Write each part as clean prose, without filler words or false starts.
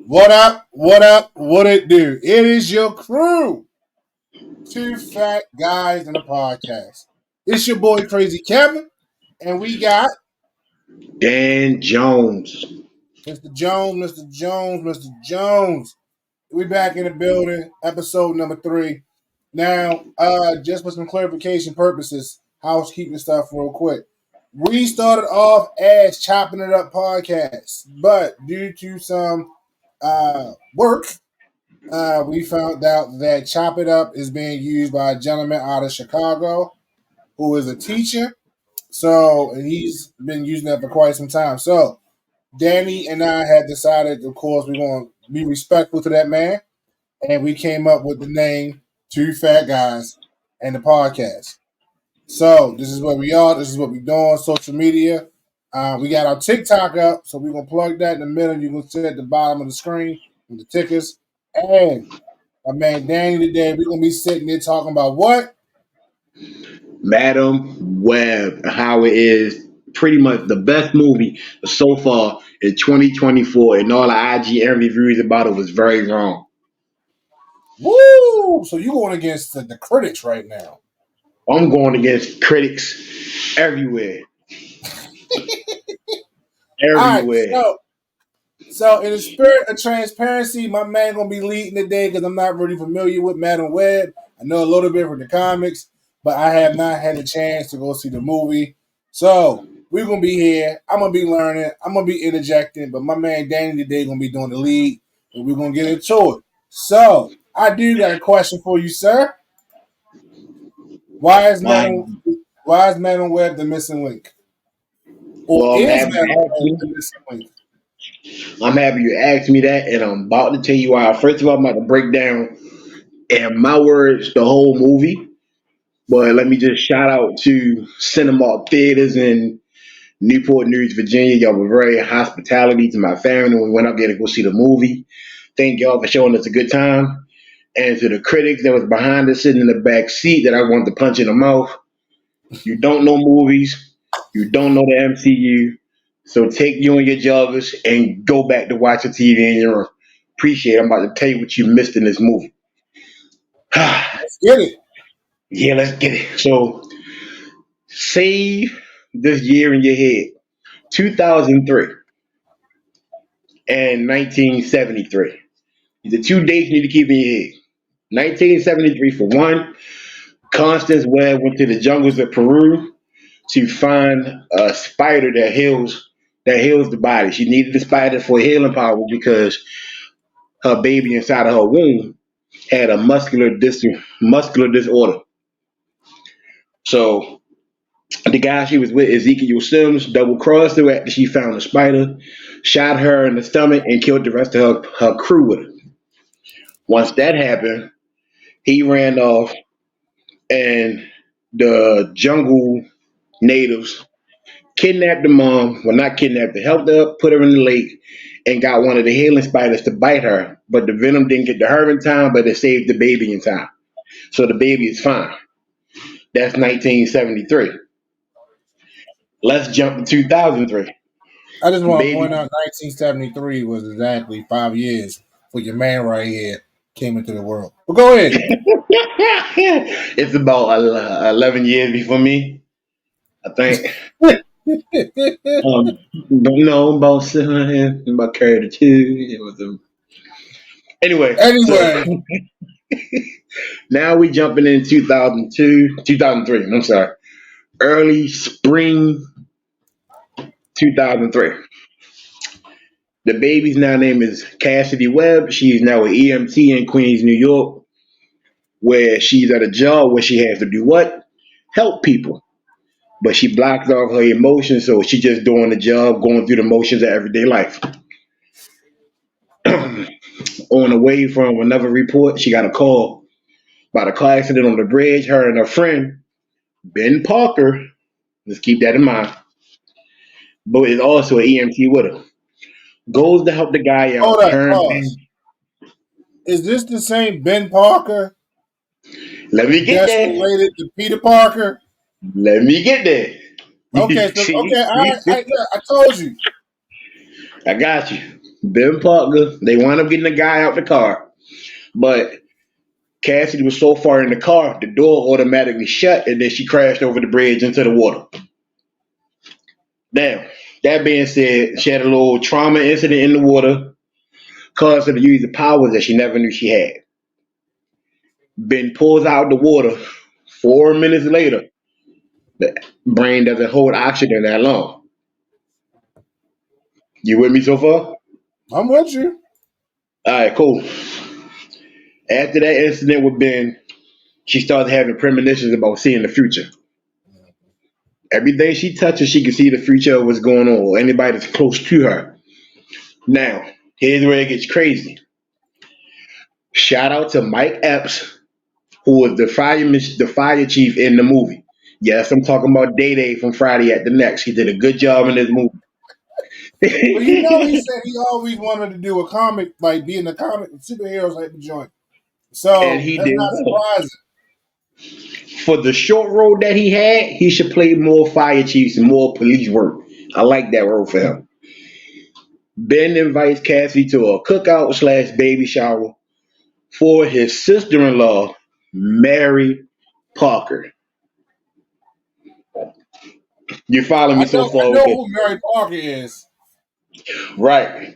What up? What up? What it do? It is your crew, two fat guys in a podcast. It's your boy Crazy Kevin, and we got Dan Jones. Mr. Jones, Mr. Jones, Mr. Jones. We back in the building, episode number 3. Now, just for some clarification purposes, housekeeping stuff real quick. We started off as Chopping It Up podcast, but due to some work, we found out that Chop It Up is being used by a gentleman out of Chicago who is a teacher. So, and he's been using that for quite some time. So, Danny and I had decided, of course, we're going to be respectful to that man. And we came up with the name Two Fat Guys and the podcast. So, this is where we are. This is what we're doing. Social media. We got our TikTok up. So, we're going to plug that in the middle. You can see at the bottom of the screen with the tickers. And my man Danny today, we're gonna be sitting there talking about what? Madam Web, how it is pretty much the best movie so far in 2024, and all the IGN reviews about it was very wrong. Woo! So you going against the critics right now. I'm going against critics everywhere. Everywhere. All right, so in the spirit of transparency, my man gonna be leading today because I'm not really familiar with Madam Web. I know a little bit from the comics, but I have not had a chance to go see the movie. So we're gonna be here. I'm gonna be learning. I'm gonna be interjecting, but my man Danny today gonna be doing the lead, and we're gonna get into it. So I do got a question for you, sir. Why is Madam Web the missing link? Or Well, is Madam Web the missing link? I'm happy you asked me that, and I'm about to tell you why. First of all, I'm about to break down, in my words, the whole movie. But let me just shout out to Cinemark Theaters in Newport News, Virginia. Y'all were very hospitality to my family when we went up there to go see the movie. Thank y'all for showing us a good time. And to the critics that was behind us sitting in the back seat that I wanted to punch in the mouth. You don't know movies. You don't know the MCU. So take you and your joggers and go back to watching TV in your room. Appreciate it. I'm about to tell you what you missed in this movie. Let's get it. Yeah, let's get it. So save this year in your head. 2003 and 1973. The two dates you need to keep in your head. 1973 for one, Constance Webb went to the jungles of Peru to find a spider that heals the body. She needed the spider for healing power because her baby inside of her womb had a muscular disorder. So the guy she was with, Ezekiel Sims, double crossed her after she found the spider, shot her in the stomach, and killed the rest of her crew with her. Once that happened, he ran off, and the jungle natives kidnapped the mom. Well, not kidnapped her, helped her up, put her in the lake, and got one of the healing spiders to bite her. But the venom didn't get to her in time, but it saved the baby in time. So the baby is fine. That's 1973. Let's jump to 2003. I just want to Baby, point out 1973 was exactly 5 years for your man right here came into the world. But go ahead. it's about 11 years before me, I think. Don't know about carry the two. It was anyway. Anyway, So now we jumping in 2002, 2003. I'm sorry, early spring 2003. The baby's now name is Cassidy Webb. She's now an EMT in Queens, New York, where she's at a job where she has to do what? Help people. But she blocks off her emotions, so she's just doing the job, going through the motions of everyday life. On the way from another report, she got a call about a car accident on the bridge. Her and her friend, Ben Parker, let's keep that in mind, but is also an EMT with her, goes to help the guy hold out. up, Turns in, pause. Is this the same Ben Parker let me get that's there. related to Peter Parker? Let me get there. Okay, so See? okay, I told you. I got you. Ben Parker, they wound up getting the guy out the car, but Cassidy was so far in the car, the door automatically shut, and then she crashed over the bridge into the water. Now, that being said, she had a little trauma incident in the water, caused her to use the powers that she never knew she had. Ben pulls out the water. 4 minutes later, the brain doesn't hold oxygen that long. You with me so far? I'm with you. All right, cool. After that incident with Ben, she started having premonitions about seeing the future. Everything she touches, she can see the future of what's going on, or anybody that's close to her. Now, here's where it gets crazy. Shout out to Mike Epps, who was the fire chief in the movie. Yes, I'm talking about Day Day from Friday at the Next. He did a good job in this movie. Well, you know, he said he always wanted to do a comic, like be in the comic superheroes like the joint. And So he that's did not well. surprising. For the short role that he had, he should play more fire chiefs and more police work. I like that role for him. Ben invites Cassie to a cookout slash baby shower for his sister-in-law, Mary Parker. You follow me so I far with know this? who Mary Parker is. Right.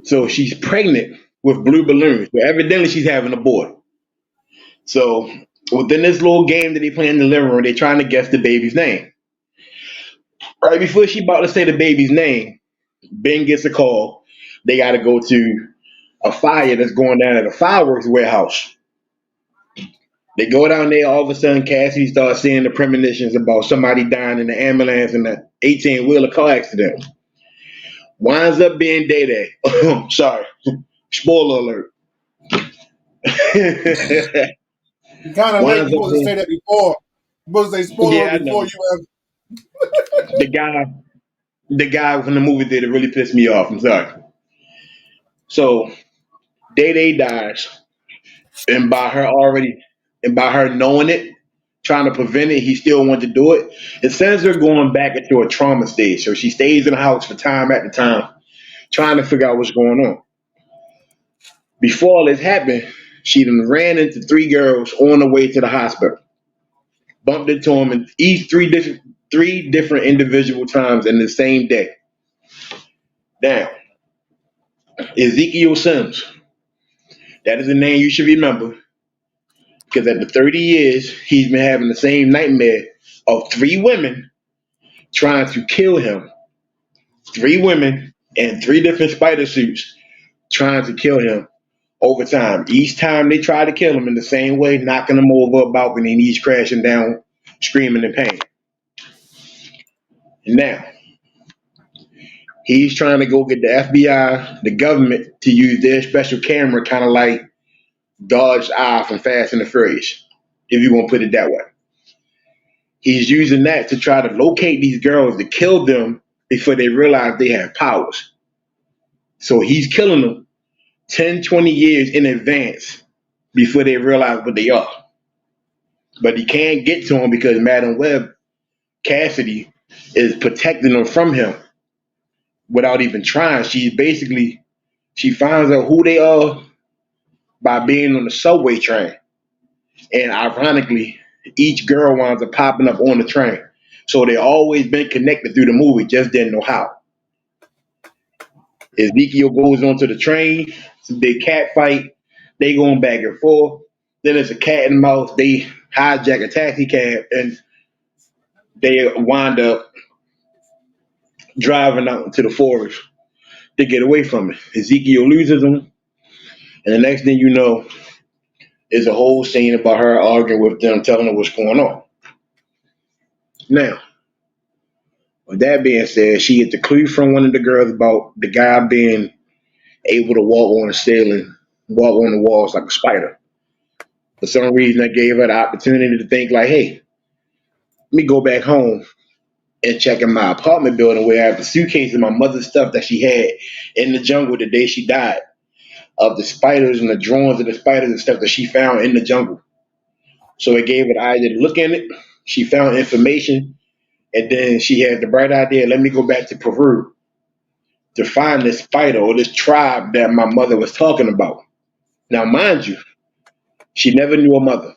So she's pregnant with blue balloons. So evidently she's having a boy. So within this little game that they play in the living room, they're trying to guess the baby's name. Right before she about to say the baby's name, Ben gets a call. They got to go to a fire that's going down at a fireworks warehouse. They go down there. All of a sudden, Cassidy starts seeing the premonitions about somebody dying in the ambulance in the 18-wheeler car accident. Winds up being Day Day. Sorry, spoiler alert. You kind of late. You Winds up supposed to say being that before. You supposed to say yeah, spoiler I before know. you have. The guy, the guy from the movie theater really pissed me off. I'm sorry. So Day Day dies, and by her knowing it, trying to prevent it, he still wanted to do it. It sends her going back into a trauma stage. So she stays in the house for time at the time, trying to figure out what's going on. Before all this happened, she done ran into three girls on the way to the hospital, bumped into them in each three different individual times in the same day. Now, Ezekiel Sims, that is a name you should remember because after 30 years, he's been having the same nightmare of three women trying to kill him. Three women in three different spider suits trying to kill him over time. Each time they try to kill him in the same way, knocking him over a balcony and he's crashing down, screaming in pain. And now, he's trying to go get the FBI, the government, to use their special camera, kind of like Dodge's eye from Fast and the Furious, if you want to put it that way. He's using that to try to locate these girls to kill them before they realize they have powers. So he's killing them 10, 20 years in advance before they realize what they are. But he can't get to them because Madam Web, Cassidy, is protecting them from him without even trying. She finds out who they are by being on the subway train. And ironically, each girl winds up popping up on the train. So they always been connected through the movie, just didn't know how. Ezekiel goes onto the train, it's a big cat fight, they going back and forth. Then it's a cat and mouse, they hijack a taxi cab and they wind up driving out into the forest to get away from it. Ezekiel loses them, and the next thing you know, is a whole scene about her arguing with them, telling her what's going on. Now, with that being said, she gets a clue from one of the girls about the guy being able to walk on the ceiling, walk on the walls like a spider. For some reason, that gave her the opportunity to think like, hey, let me go back home and check in my apartment building where I have the suitcase of my mother's stuff that she had in the jungle the day she died, of the spiders and the drawings of the spiders and stuff that she found in the jungle. So it gave her the idea to look in it. She found information, and then she had the bright idea, let me go back to Peru to find this spider or this tribe that my mother was talking about. Now, mind you, she never knew her mother.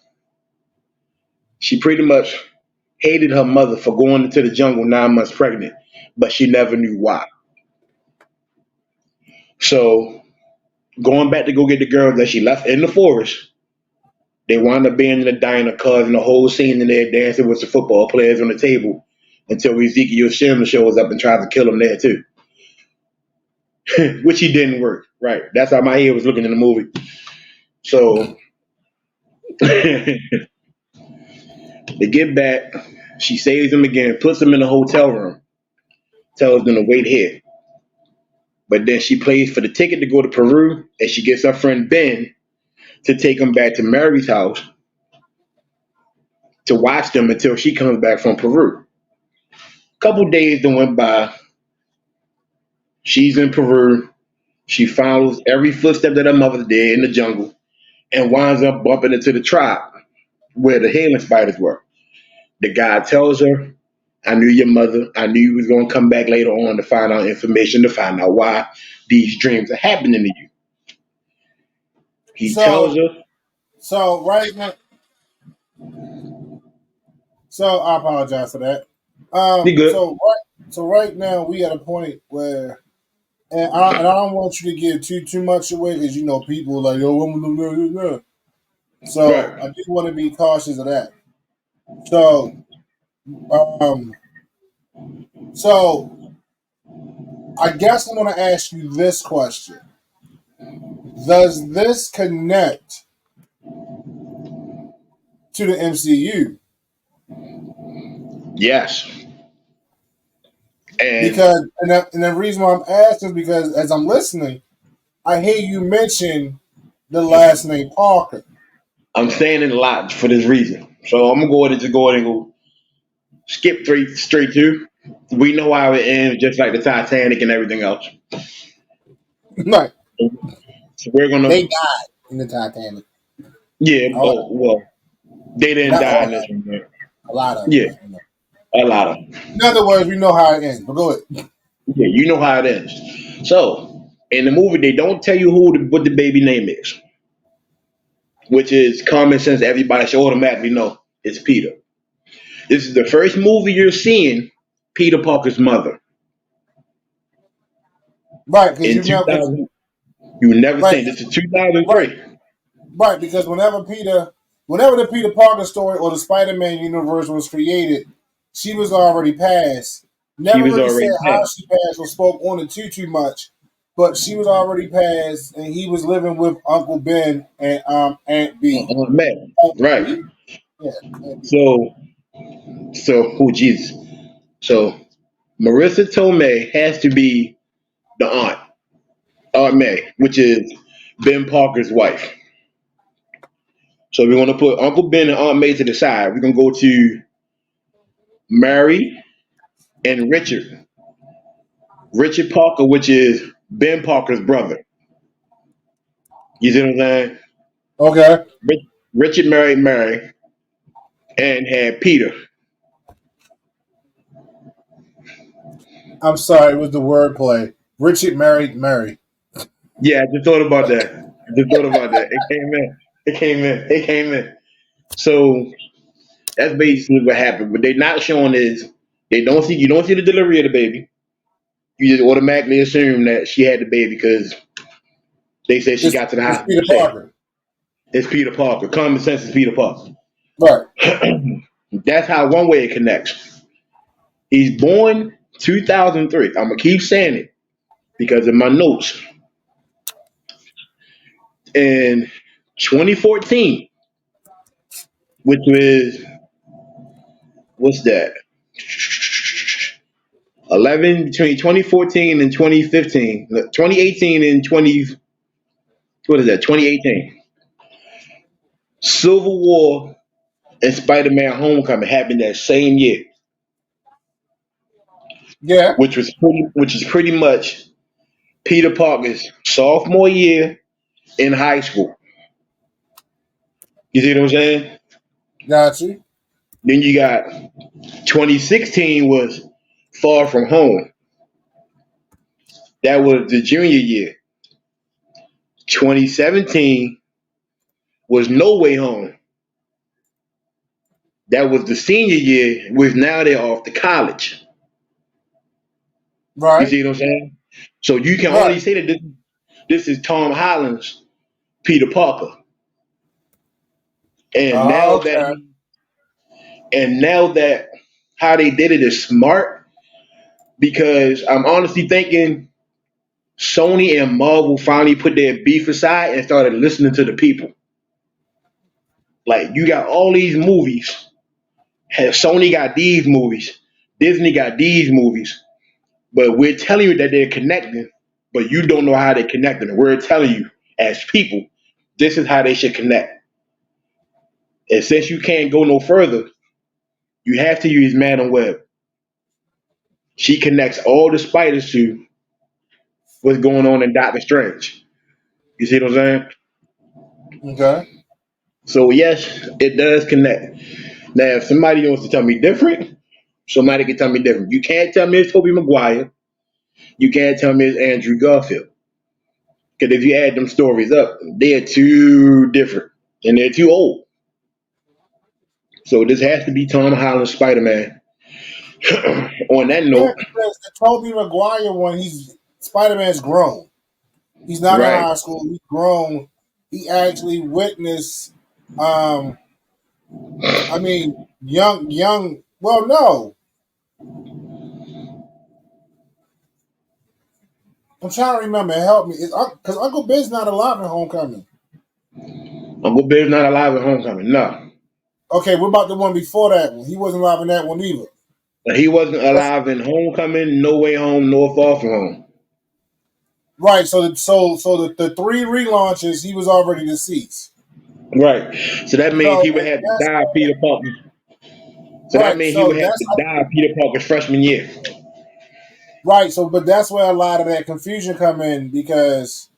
She pretty much hated her mother for going into the jungle 9 months pregnant, but she never knew why. So, going back to go get the girl that she left in the forest, they wound up being in the diner, causing the whole scene in there, dancing with the football players on the table until Ezekiel Shim shows up and tries to kill him there too, which he didn't work. Right, that's how my head was looking in the movie. So they get back. She saves him again, puts him in a hotel room, tells them to wait here. But then she pays for the ticket to go to Peru, and she gets her friend Ben to take him back to Mary's house to watch them until she comes back from Peru. Couple days that went by. She's in Peru. She follows every footstep that her mother did in the jungle and winds up bumping into the tribe where the hailing spiders were. The guy tells her, I knew your mother. I knew you was going to come back later on to find out information, to find out why these dreams are happening to you. He tells her. So right now, so I apologize for that. Be good. So right now we at a point where, and I don't want you to give too much away because you know people are like, yo, so Right. I do want to be cautious of that. So, so I guess I'm going to ask you this question: does this connect to the MCU? Yes. And Because and the reason why I'm asking is because as I'm listening, I hear you mention the last name Parker. I'm saying it a lot for this reason. So I'm going to go ahead and go skip straight to. We know how it ends, just like the Titanic and everything else. Right. So we're going They to. died in the Titanic. Yeah, All, well, they didn't not die all in this of one. Man. a lot of them. Yeah, But, you know. a lot of them. In other words, we know how it ends. But go ahead. Yeah, you know how it ends. So in the movie, they don't tell you what the baby name is, which is common sense. Everybody should automatically know it's Peter. This is the first movie you're seeing Peter Parker's mother. Right, because In you know, 2000, you never right, seen this is right, 2003. right. Because whenever the Peter Parker story or the Spider-Man universe was created, she was already passed. She Never was really said already how passed. she passed or spoke on it too much, but she was already passed, and he was living with Uncle Ben and Aunt B. Man, Aunt right. B? Yeah, Aunt B. So, oh Jesus. So Marissa Tomei has to be the Aunt May, which is Ben Parker's wife. So we're gonna put Uncle Ben and Aunt May to the side. We're gonna go to Mary and Richard. Richard Parker, which is Ben Parker's brother. You see what I'm saying? Okay, Richard married Mary and had Peter. I'm sorry, it was the wordplay. Richard married Mary. Yeah, I just thought about that. I just thought about that. It came in. It came in. It came in. So that's basically what happened. What they're not showing is you don't see the delivery of the baby. You just automatically assume that she had the baby because they said she got to the It's hospital Peter safe. Parker. It's Peter Parker. Common sense is Peter Parker. Right. That's how one way it connects. He's born 2003. I'm gonna keep saying it because of my notes. In 2014, which was what's that? 11 between 2014 and 2015, 2018 and 20 what is that? 2018. Civil War and Spider-Man: Homecoming happened that same year, Yeah. which is pretty much Peter Parker's sophomore year in high school. You see what I'm saying? Got you. Then you got 2016 was Far From Home. That was the junior year. 2017 was No Way Home. That was the senior year, which now they're off to college. You Right. see what I'm saying? So you can Right. only say that this is Tom Holland's Peter Parker. And now that Okay. and now that how they did it is smart because I'm honestly thinking Sony and Marvel finally put their beef aside and started listening to the people. Like you got all these movies. Sony got these movies. Disney got these movies. But we're telling you that they're connecting, but you don't know how they're connecting. We're telling you as people, this is how they should connect. And since you can't go no further, you have to use Madam Web. She connects all the spiders to what's going on in Doctor Strange. You see what I'm saying? Okay. So yes, it does connect. Now, if somebody wants to tell me different, somebody can tell me different. You can't tell me it's Tobey Maguire. You can't tell me it's Andrew Garfield. Because if you add them stories up, they're too different and they're too old. So this has to be Tom Holland Spider Man. On that Yeah, note, because the Tobey Maguire one, he's Spider-Man's grown. He's not in right, high school. He's grown. He actually witnessed. Um, I mean, young. Well, no, I'm trying to remember. Help me, because Uncle Ben's not alive in Homecoming. Uncle Ben's not alive at Homecoming. No, Okay, what about the one before that one? He wasn't alive in that one either. he wasn't alive in Homecoming, No Way Home, nor Far From Home. Right. So the three relaunches, he was already deceased. Right. So that means So he would and have to that's die Peter Parker. So that right. means he So would have that's to die Peter Parker's freshman year. right. So, but that's where a lot of that confusion come in because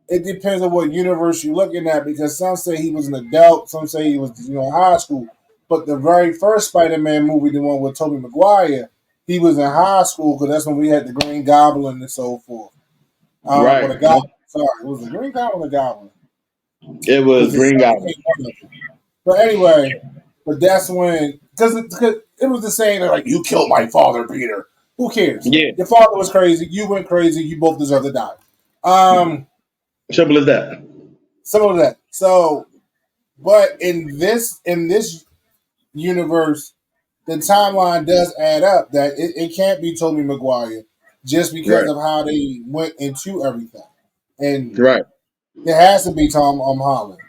it depends on what universe you're looking at. Because some say he was an adult, some say he was in high school. But the very first Spider-Man movie, the one with Tobey Maguire, he was in high school because that's when we had the Green Goblin and so forth. Or Right. the Goblin. Sorry, it was the Green Goblin or the Goblin It was because the Green second Goblin. came one of them. But anyway, but that's when because it was the saying that like you killed my father, Peter. Who cares? Yeah. Your father was crazy. You went crazy. You both deserve to die. Um, Simple as that. some of that. So, but in this universe, the timeline does add up. That it can't be Tobey Maguire just because Right. of how they went into everything, and Right. it has to be Tom Holland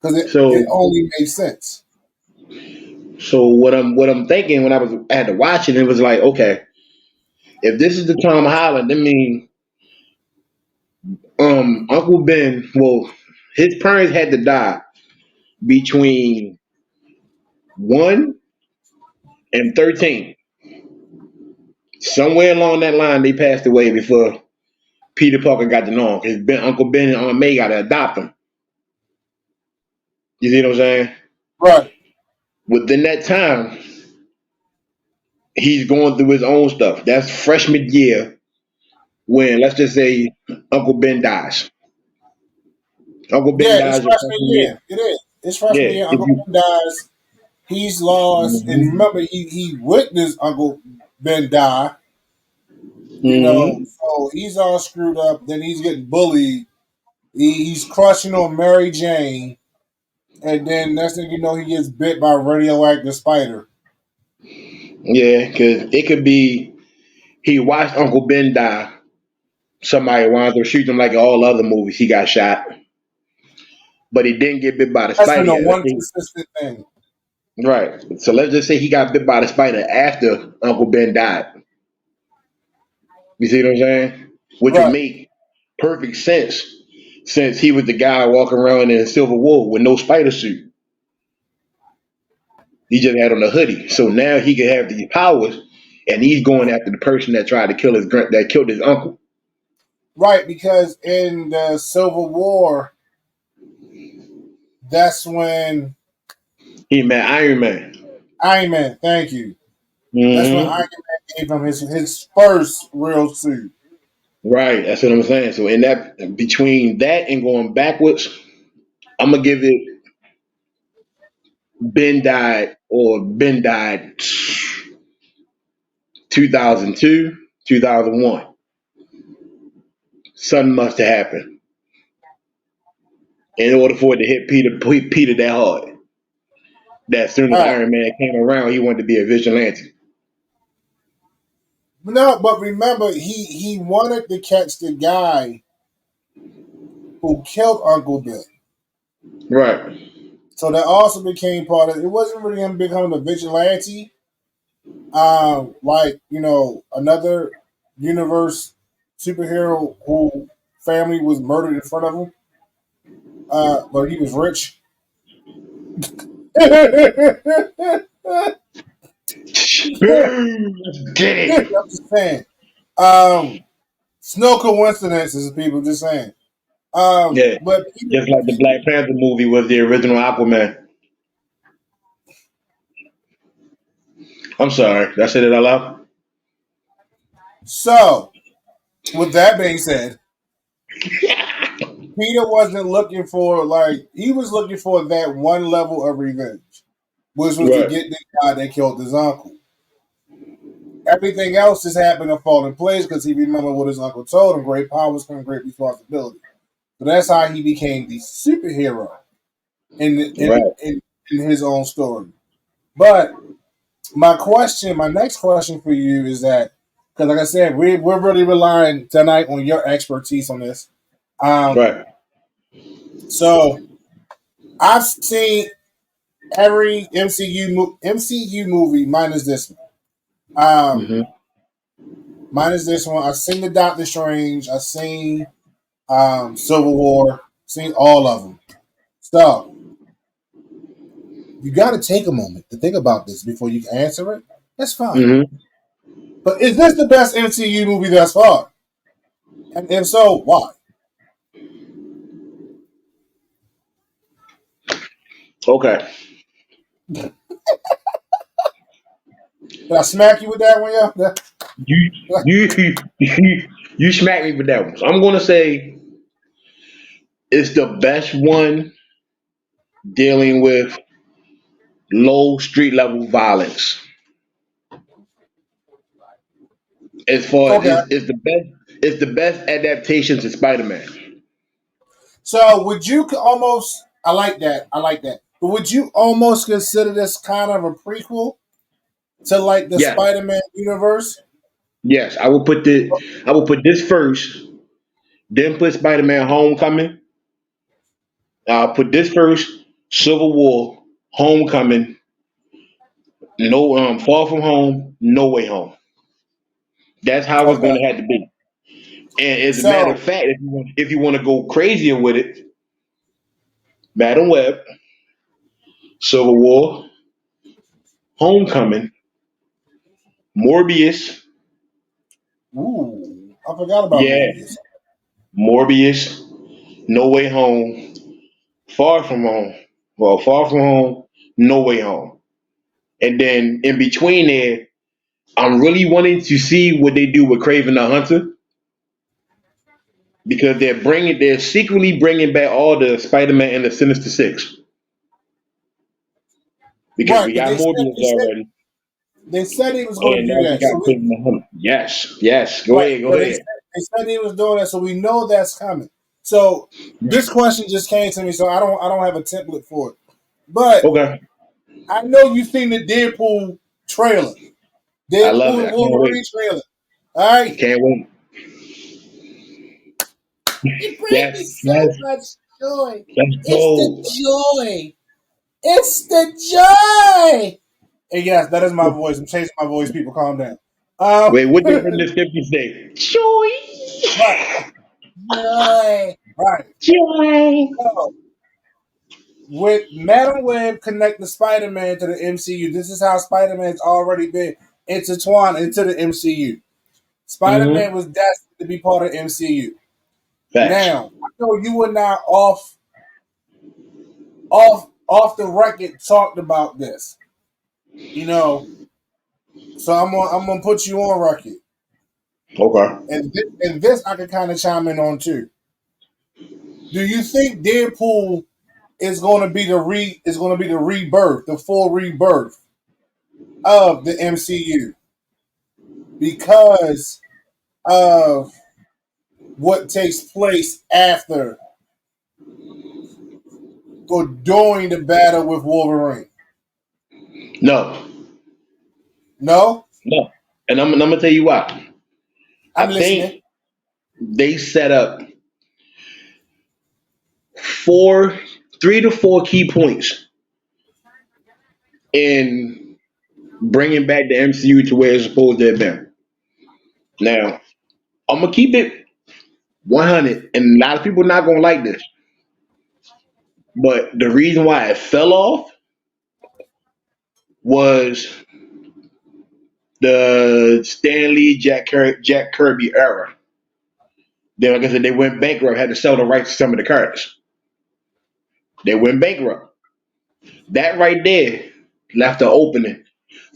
because it So only makes sense. what I'm thinking when I had to watch it, it was like, okay, if this is the Tom Holland, I mean, Uncle Ben, well, his parents had to die between 1 and 13. Somewhere along that line, they passed away before Peter Parker got to know him. His Uncle Ben and Aunt May got to adopt him. You see what I'm saying? Right. Within that time, he's going through his own stuff. That's freshman year when, let's just say, Uncle Ben dies. Uncle Ben Yeah, it's dies in freshman freshman year. year. It is. It's freshman Yeah. year. If Uncle you, Ben dies. He's lost, and hmm remember, he witnessed Uncle Ben die. hmm So he's all screwed up. Then he's getting bullied. He's crushing on Mary Jane, and then next thing you know, he gets bit by a radioactive spider. Yeah, because it could be he watched Uncle Ben die. Somebody winds up shooting him like in all other movies. He got shot, but he didn't get bit by the That's spider been a yet. one consistent thing. Right. So let's just say he got bit by the spider after Uncle Ben died. You see what I'm saying? Which would Right. make perfect sense since he was the guy walking around in a silver wool with no spider suit. He just had on a hoodie. So now he can have these powers, and he's going after the person that tried to kill that killed his uncle. Right, because in the Civil War, that's when He met Iron Man. Iron Man. Thank you. That's when Hmm. Iron Man gave him his first real suit. Right. That's what I'm saying. So in that between that and going backwards, I'm gonna give it Ben died 2002, 2001. Something must have happened in order for it to hit Peter that hard. That as soon as All right. Iron Man came around, he wanted to be a vigilante. No, but remember, he wanted to catch the guy who killed Uncle Ben. Right. So that also became part of it. It wasn't really him becoming a vigilante. Like, another universe superhero who family was murdered in front of him. But he was rich. I'm Boom! Let's get it. just saying. Um, it's no coincidences, people. Just saying. Yeah. But Just like the Black Panther movie was the original Aquaman. I'm sorry. Did I say that out loud? so with that being said, Peter wasn't looking for he was looking for that one level of revenge, which was to Right. get the guy that killed his uncle. Everything else just happened to fall in place because he remembered what his uncle told him: "Great powers come great responsibility." So that's how he became the superhero in Right. his own story. But my next question for you is that because, like I said, we're really relying tonight on your expertise on this. Um, Right. so I've seen every MCU movie minus this one. Hmm. Minus this one. I've seen the Doctor Strange. I've seen Civil War. Seen all of them. So you got to take a moment to think about this before you can answer it. That's fine. Hmm. But is this the best MCU movie thus far? And if so, why? Okay. Did I smack you with that one, yeah? You you smacked me with that one. So I'm gonna say it's the best one dealing with low street level violence. As far as Okay. it's the best adaptation to Spider Man. So would you almost? I like that. I like that. But would you almost consider this kind of a prequel to like the Yes, Spider-Man universe? yes. I will put this first, then put Spider Man Homecoming. I'll put this first, Civil War, Homecoming, no Far From Home, No Way Home. That's how it's Okay. gonna have to be. And as a matter of So, fact, if you want to go crazier with it, Madam Web, Civil War, Homecoming, Morbius, ooh, I forgot about yeah, Morbius. Morbius, No Way Home, Far From Home, Far From Home, No Way Home. And then in between there, I'm really wanting to see what they do with Craven the Hunter because they're secretly bringing back all the Spider-Man and the Sinister Six because Right, we but got Morbius already, they said he was going and to do now we that. So got we Craven the Hunter. Yes, yes. Go right, ahead, go but ahead. they said he was doing that, so we know that's coming. So this question just came to me, so I don't have a template for it. But Okay, I know you've seen the Deadpool trailer, I love Deadpool it. and I can't Wolverine wait. trailer. All right, Can't wait. it brings me Yes, so yes. much joy. Let's It's the go. joy. It's the joy. And yes, that is my voice. I'm changing my voice. People, calm down. Wait, what did Right, Rhythm 50 say? Joy. joy. Right. Joy. So, with Madam Web connecting Spider-Man to the MCU, this is how Spider-Man's already been intertwined into the MCU. Spider-Man Mm-hmm. was destined to be part of MCU. Facts. Now, I know you and I off the record talked about this. You know, So I'm gonna put you on record, Okay. and this I can kind of chime in on too. Do you think Deadpool is going to be the rebirth, the full rebirth of the MCU because of what takes place after or during the battle with Wolverine? No, No, no. And I'm gonna tell you why. I'm I listening. think they set up four, 3 to 4 key points in bringing back the MCU to where it's supposed to have been. Now, I'm gonna keep it 100, and a lot of people not gonna like this, but the reason why it fell off was the Stanley Jack Kirby era. Then, like I said, they went bankrupt, had to sell the rights to some of the characters. They went bankrupt. That right there left the opening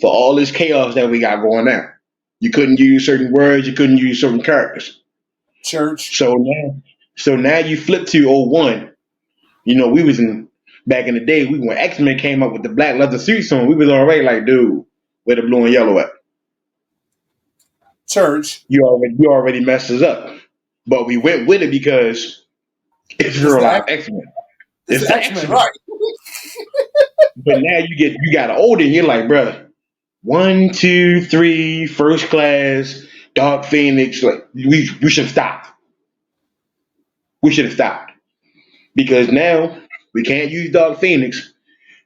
for all this chaos that we got going on. You couldn't use certain words, you couldn't use certain characters. Church, So now you flip to '01. You know, we was in back in the day, when X-Men came up with the black leather suits on, we was already like, dude, where the blue and yellow at? church. You already messed us up. But we went with it because it's It's real the life X. X-Men. It's It's the the X Men, X-Men. right? But now you got older and you're like, bruh, 1, 2, 3, First Class, Dark Phoenix, like we should have stopped. We should have stopped. Because now we can't use Dark Phoenix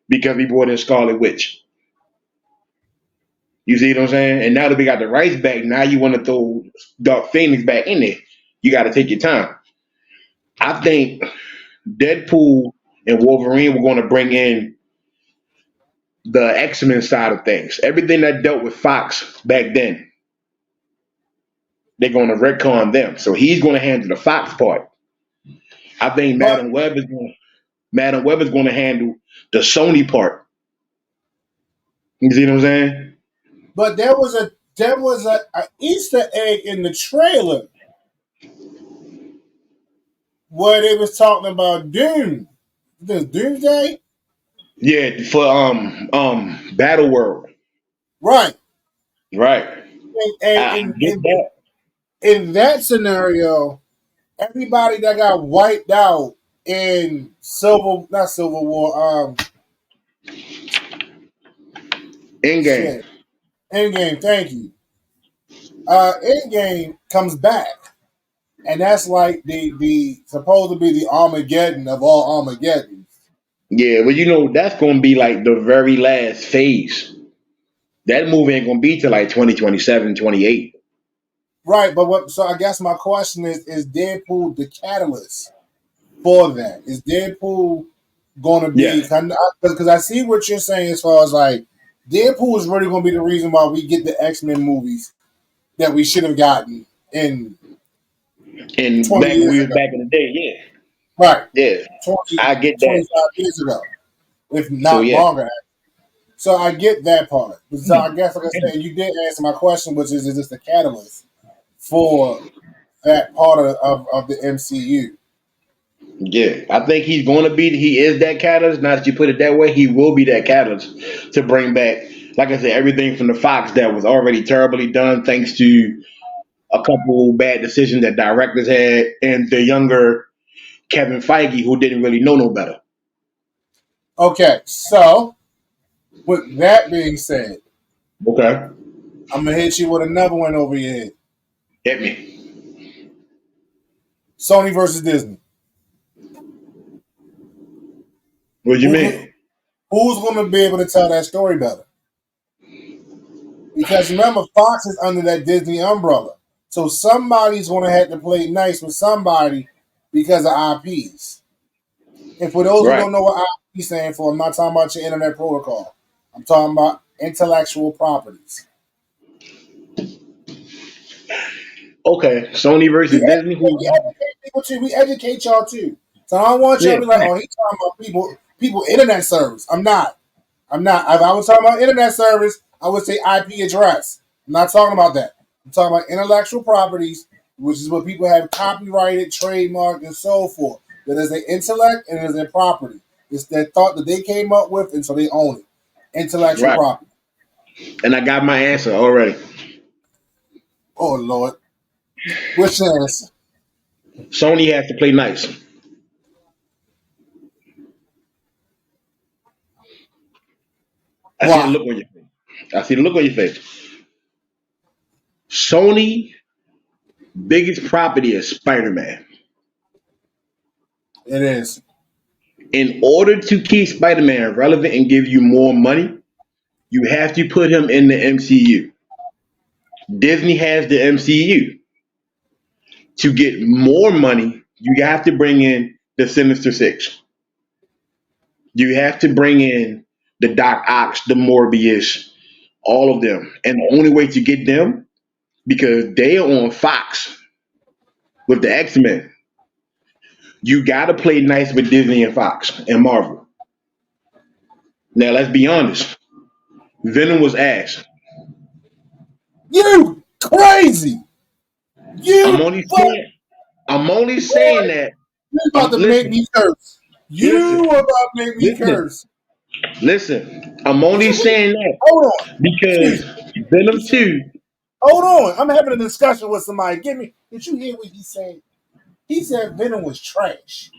because we brought in Scarlet Witch. You see what I'm saying? And now that we got the rights back, now you want to throw Dark Phoenix back in there. You got to take your time. I think Deadpool and Wolverine were going to bring in the X-Men side of things. Everything that dealt with Fox back then, they're going to retcon them. So he's going to handle the Fox part. I think But Madam Web is going to handle the Sony part. You see what I'm saying? there was a Easter egg in the trailer where they was talking about Doom. This Doomsday, Yeah, for Battle World. right? Right. And I get that. in that scenario, everybody that got wiped out in not Civil War, Endgame. shit, Endgame. Thank you. Endgame comes back, and that's like the supposed to be the Armageddon of all Armageddons. Yeah, but that's gonna be like the very last phase. That movie ain't gonna be till like 2027, 28. Right, but what? So I guess my question is Deadpool the catalyst for that? Is Deadpool going to be? Yeah. Because I see what you're saying as far as like Deadpool is really going to be the reason why we get the X-Men movies that we should have gotten in And 20 back when years we was ago. back in the day, yeah. Right, Yeah. 20, I get that. 25 years ago, if So not yeah. longer. So I get that part. So I guess, like I said, you did answer my question, which is this the catalyst for that part of the MCU? Yeah. I think he is that catalyst. Not that you put it that way, he will be that catalyst to bring back, like I said, everything from the Fox that was already terribly done thanks to a couple bad decisions that directors had and the younger Kevin Feige who didn't really know no better. Okay, so with that being said, Okay. I'm gonna hit you with another one over your head. Hit me. Sony versus Disney. What you Who mean? who's gonna be able to tell that story better? Because remember, Fox is under that Disney umbrella, so somebody's gonna have to play nice with somebody because of IPs. And for those who Right. don't know what IP stands for, I'm not talking about your internet protocol. I'm talking about intellectual properties. Okay. Sony versus Disney. We educate people too. We educate y'all too. So I don't want y'all Yeah. to be like, oh, he's talking about people internet service. I'm not. If I was talking about internet service, I would say IP address. I'm not talking about that. I'm talking about intellectual properties, which is what people have copyrighted, trademarked, and so forth. That is their intellect and it is their property. It's their thought that they came up with, and so they own it. Intellectual Right. property. And I got my answer already. Oh Lord, which answer? Sony has to play nice. I see the Why? look on your face. I see the look on your face. Sony biggest property is Spider-Man. It is. In order to keep Spider-Man relevant and give you more money, you have to put him in the MCU. Disney has the MCU. To get more money, you have to bring in the Sinister Six. You have to bring in the Doc Ock, the Morbius, all of them. And the only way to get them, because they are on Fox with the X-Men, you gotta play nice with Disney and Fox and Marvel. Now let's be honest. Venom was ass. You crazy. I'm You only fuck. saying I'm only saying Boy, that. you about to make Listen, me curse. You listen, about to make me listen, curse. listen. I'm only saying that Hold on. Excuse because me. Venom Excuse me. 2, Hold on. I'm having a discussion with somebody. Give me. Did you hear what he said? He said Venom was trash.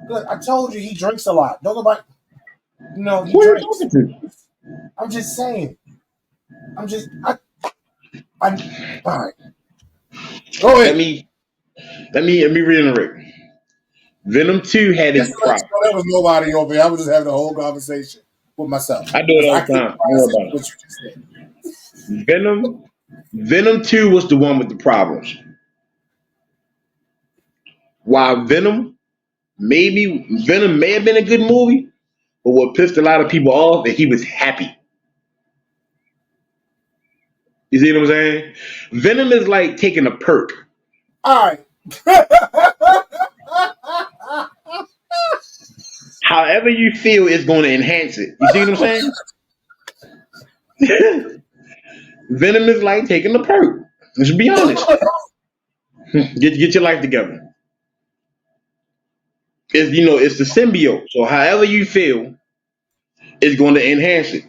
Look, I told you he drinks a lot. Don't nobody. No, he who are you drinks. talking to? I'm just saying. I'm just. I. All right. Go Let ahead. me let me reiterate. Venom 2 had Just its to let you problem. know, there was nobody over there. I was just having a whole conversation with myself I do it because I all the couldn't time. Don't worry process about what you just said. it. Venom 2 was the one with the problems. While Venom may have been a good movie, but what pissed a lot of people off that he was happy. You see what I'm saying? Venom is like taking a perk. All right. However you feel is going to enhance it. You see what I'm saying? Venom is like taking a perk. Let's be honest. Get your life together. It's the symbiote. So however you feel is going to enhance it.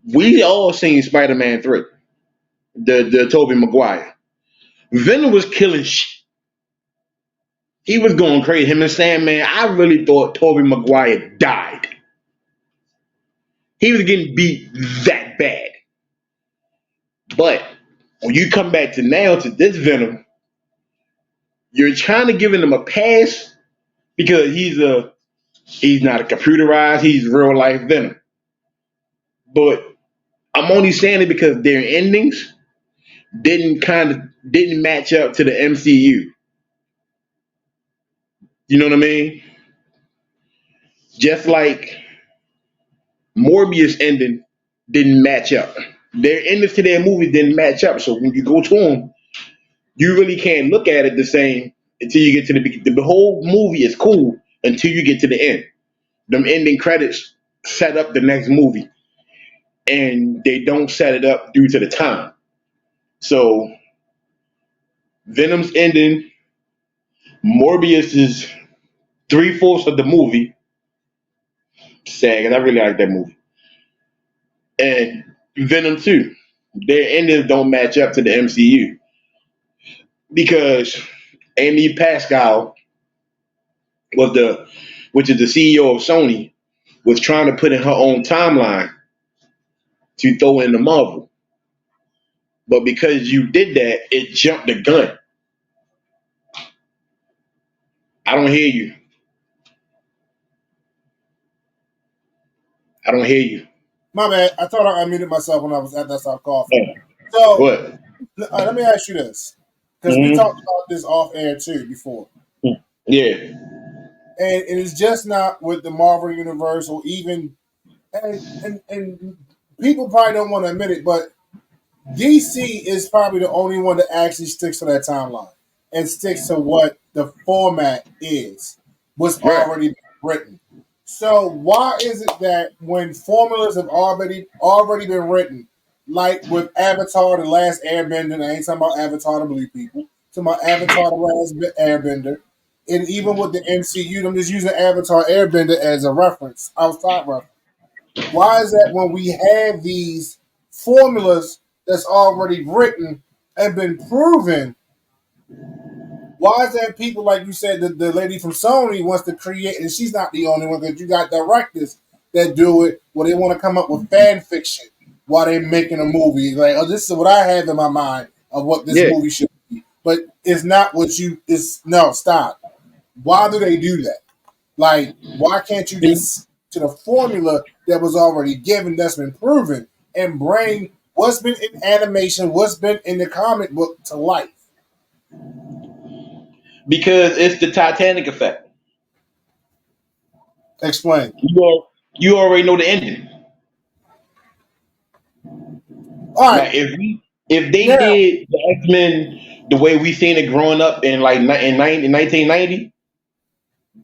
We all seen Spider-Man 3, the Tobey Maguire. Venom was killing shit. He was going crazy. Him and Sandman, I really thought Tobey Maguire died. He was getting beat that bad. But when you come back to now to this Venom, you're trying to give him a pass because he's not a computerized, he's real life Venom. But I'm only saying it because their endings didn't match up to the MCU. You know what I mean? Just like Morbius ending didn't match up. Their endings to their movies didn't match up. So when you go to them, you really can't look at it the same until you get to the beginning. The whole movie is cool until you get to the end. Them ending credits set up the next movie, and they don't set it up due to the time. So Venom's ending, Morbius is 3/4 of the movie. Sad, 'cause I really like that movie. And Venom 2, their endings don't match up to the MCU because Amy Pascal was which is the CEO of Sony, was trying to put in her own timeline to throw in the Marvel. But because you did that, it jumped the gun. I don't hear you. I don't hear you. My bad. I thought I unmuted myself when I was at that stop coughing. Oh, So what? let me ask you this, because we Mm-hmm. talked about this off air too before, Yeah. and it is just not with the Marvel universe or even and people probably don't want to admit it, but DC is probably the only one that actually sticks to that timeline and sticks to what the format is, what's Right. already written. So why is it that when formulas have already been written, like with Avatar: The Last Airbender, and I ain't talking about Avatar: The Blue People, talking about Avatar: The Last Airbender, and even with the MCU, I'm just using Avatar Airbender as a reference, outside reference. Why is that when we have these formulas that's already written and been proven, why is that people like you said, the lady from Sony wants to create, and she's not the only one because you got directors that do it where they want to come up with fan fiction while they're making a movie. Like, oh, this is what I have in my mind of what this Yeah, movie should be, but it's not what you. It's no stop. Why do they do that? Like, why can't you just to the formula that was already given, that's been proven, and bring what's been in animation, what's been in the comic book to life? because it's the Titanic effect. Explain. You already know the ending. All right, Like if they now, did the X Men the way we seen it growing up in like in 1990,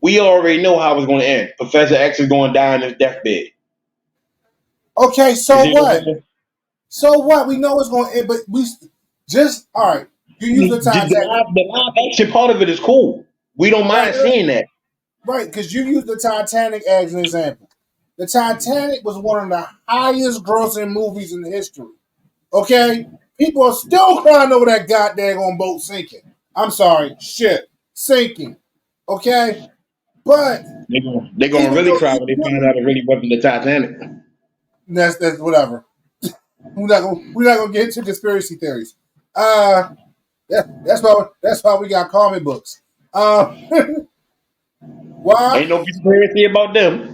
we already know how it's going to end. Professor X is going to die in his deathbed. okay, You so see what I'm what? saying? So what? We know it's going to end, but we just all right. You use the The Titanic, live action part of it is cool. We don't right? mind seeing that. Right, because you use the Titanic as an example. The Titanic was one of the highest grossing movies in history. Okay, people are still crying over that goddamn on boat sinking. I'm sorry, shit, sinking. Okay, but They're gonna even really though cry when they find out it really wasn't the Titanic. that's whatever. We're not gonna get into conspiracy theories. Uh, that's why we got comic books. Uh, why? Ain't no conspiracy about them.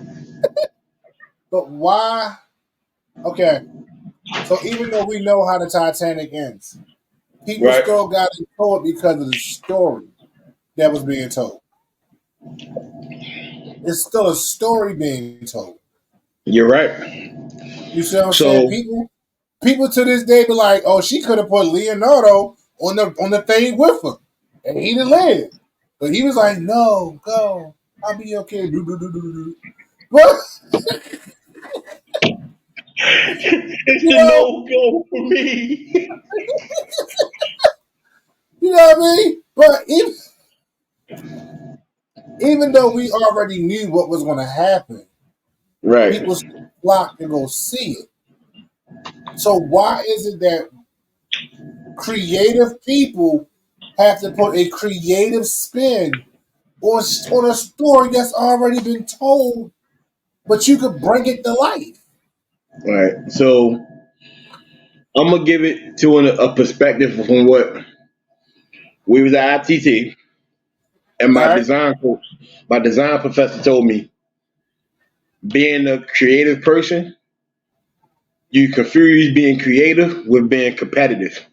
But why? Okay, so even though we know how the Titanic ends, people Right. still got into it because of the story that was being told. It's still a story being told. You're right. You see what I'm saying? So People to this day be like, "Oh, she could have put Leonardo on the thing with her, and he didn't live." But he was like, "No, go, I'll be okay." Do do do do do. What? it's You a know, no go for me. you know what I mean? But even though we already knew what was going to happen, Right. people still flock to go see it. So why is it that creative people have to put a creative spin on a story that's already been told, but you could bring it to life? Right. So I'm gonna give it to a perspective from what we was at ITT, and All right. my design professor told me, being a creative person, you confuse being creative with being competitive,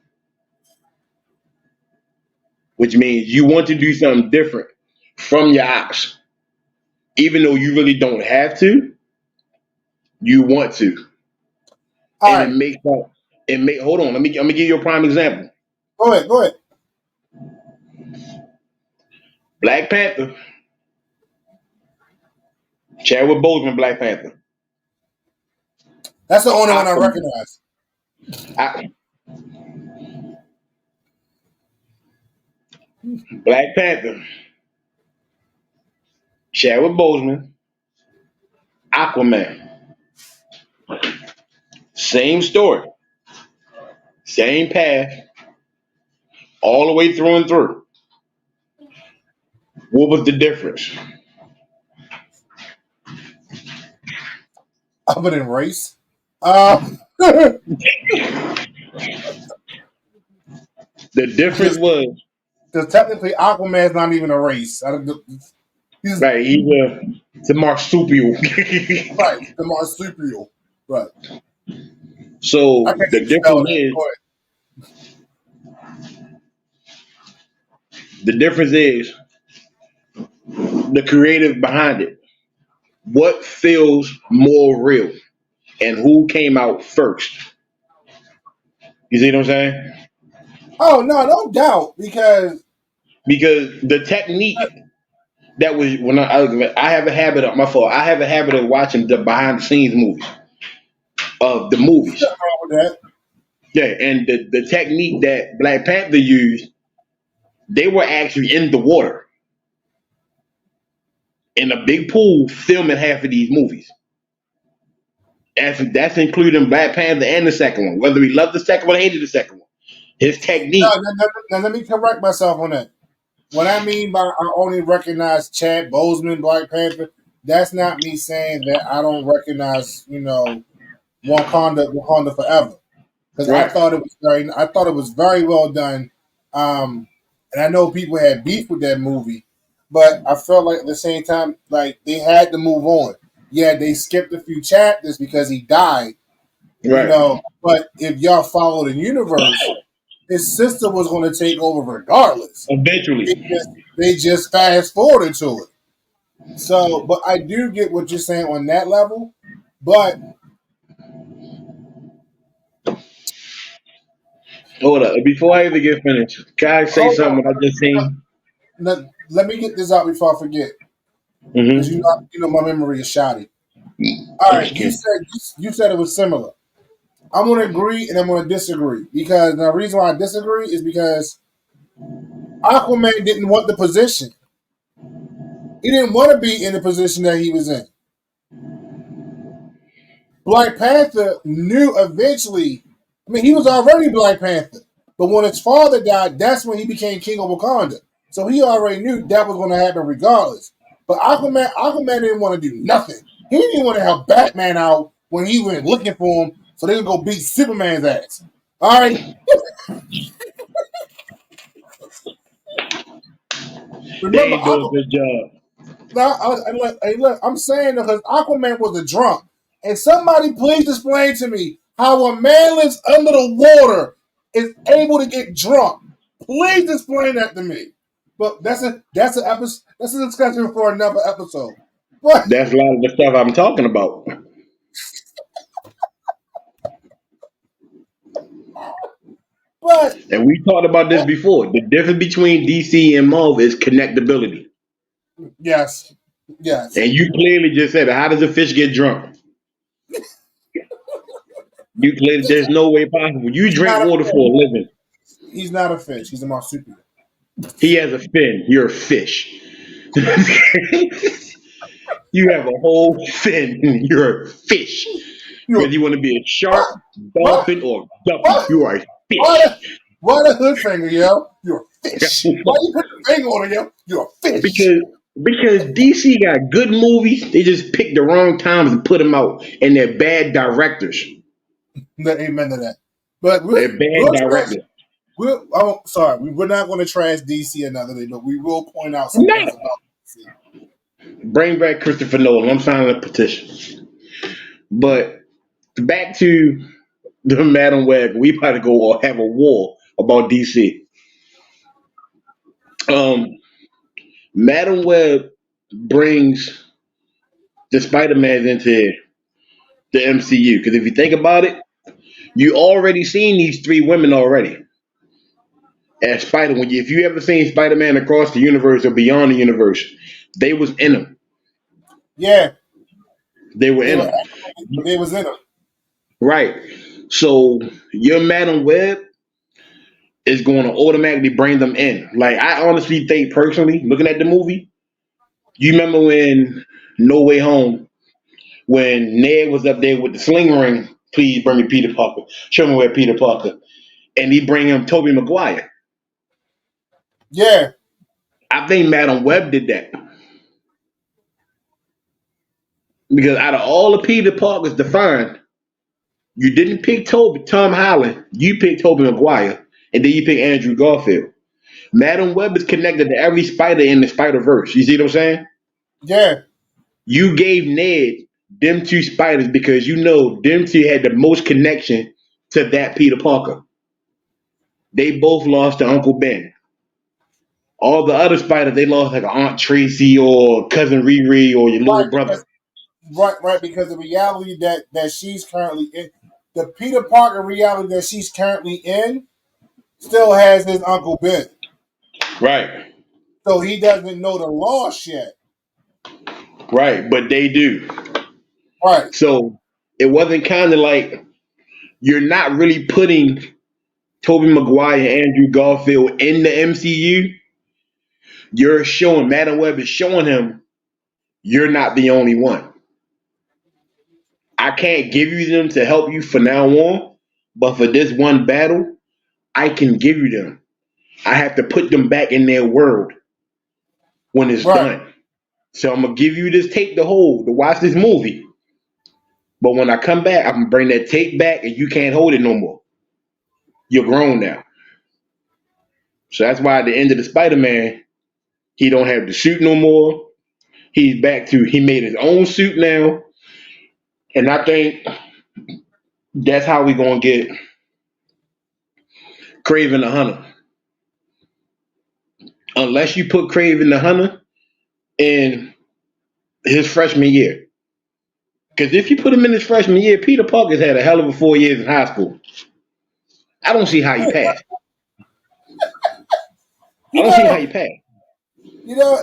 which means you want to do something different from your ops, even though you really don't have to. You want to, All and right. it make. Hold on, let me give you a prime example. Go ahead. Go ahead. Black Panther, Chadwick Boseman, Black Panther, That's the only one I Aquaman, recognize. I, Black Panther, Chadwick Boseman, Aquaman, same story, same path, all the way through and through. What was the difference? Other than race. Because The difference was technically Aquaman's not even a race. He's right. He's a marsupial. right. The marsupial. Right. I So can't the even spell difference that. is Go ahead. the difference is the creative behind it. What feels more real, and who came out first? You see what I'm saying? Oh no, no doubt. Because Because the technique That was when I have a habit of my fault. I have a habit of watching the behind the scenes movies of the movies. Nothing wrong with that. Yeah, and the technique that Black Panther used, they were actually in the water in a big pool filming half of these movies. That's including Black Panther and the second one. Whether we love the second one or hated the second one, his No, technique. now let me correct myself on that. What I mean by I only recognize Chad Boseman, Black Panther, that's not me saying that I don't recognize, Wakanda Forever. Because Right, I thought it was very well done. And I know people had beef with that movie, but I felt like at the same time, like they had to move on. Yeah, they skipped a few chapters because he died, right. But if y'all follow the universe, his sister was going to take over regardless. They Eventually, just, they just fast forwarded to it. So, but I do get what you're saying on that level. But hold up. Before I even get finished, can I say hold something I just on, seen? let me get this out before I forget, because Mm-hmm. my memory is shoddy. All right, Okay. you said it was similar. I'm going to agree and I'm going to disagree because the reason why I disagree is because Aquaman didn't want the position. He didn't want to be in the position that he was in. Black Panther knew eventually. I mean, he was already Black Panther, but when his father died, that's when he became King of Wakanda. So he already knew that was going to happen regardless. But Aquaman didn't want to do nothing. He didn't want to help Batman out when he went looking for him, so they could go beat Superman's ass. All right, They remember ain't doing a Aquaman. good job. Now, hey, look, I'm saying because Aquaman was a drunk, and somebody please explain to me how a man lives under the water is able to get drunk. Please explain that to me. But that's an episode. That's a discussion for another episode. But That's a lot of the stuff I'm talking about. but And we talked about this before. The difference between DC and Marvel is connectability. yes, yes, And you clearly just said, how does a fish get drunk? You clearly, there's no way possible. You he's drink not a water for fish. a living. He's not a fish. He's a marsupial. He has a fin. You're a fish. You have a whole fin. You're a fish. Whether You you want to be a what? shark, What? dolphin, or guppy, What? you are a Why fish. why the hood finger, yo? You're a fish. Why you put the finger on it, yo? You're a fish. because because DC got good movies, they just pick the wrong times and put them out, and they're bad directors. Amen to that. But They're bad directors. sorry, we're not going to trash DC another day, but we will point out some things No, about DC. bring back Christopher Nolan. I'm signing a petition. But back to the Madam Web, we about to go or have a war about DC. Um, Madam Web brings the Spider Mans into the MCU because if you think about it, you already seen these three women already as Spider. If you ever seen Spider Man across the universe or beyond the universe, they was in them. Yeah, They were they in were them, they was in them. right? So your Madam Web is going to automatically bring them in. Like I honestly think, personally, looking at the movie, you remember when No Way Home, when Ned was up there with the sling ring, please bring me Peter Parker, show me where Peter Parker, and he bring him Tobey Maguire. Yeah, I think Madam Web did that because out of all the Peter Parkers defined, you didn't pick Tom Holland, you picked Tobey Maguire, and then you picked Andrew Garfield. Madam Web is connected to every spider in the Spider Verse. You see what I'm saying? yeah. You gave Ned them two spiders because you know them two had the most connection to that Peter Parker. They both lost to Uncle Ben. All the other spiders, they lost like Aunt Tracy or cousin Riri or your Right, little brother. because right, because the reality that she's currently in, the Peter Parker reality that she's currently in, still has his Uncle Ben. Right. So he doesn't know the loss yet. Right, but they do. Right. So it wasn't kind of like you're not really putting Tobey Maguire and Andrew Garfield in the MCU. You're showing Madam Web is showing him you're not the only one. I can't give you them to help you for now on, but for this one battle, I can give you them. I have to put them back in their world when it's Right. done. So I'm gonna give you this tape to hold to watch this movie. But when I come back, I'm gonna bring that tape back and you can't hold it no more. You're grown now. So that's why at the end of the Spider-Man, he don't have the suit no more. He's back to he made his own suit now. And I think that's how we gonna get Craven the Hunter. Unless you put Craven the Hunter in his freshman year. Because if you put him in his freshman year, Peter Parker's had a hell of a 4 years in high school. I don't see how you pass. I You don't see how know, you pass.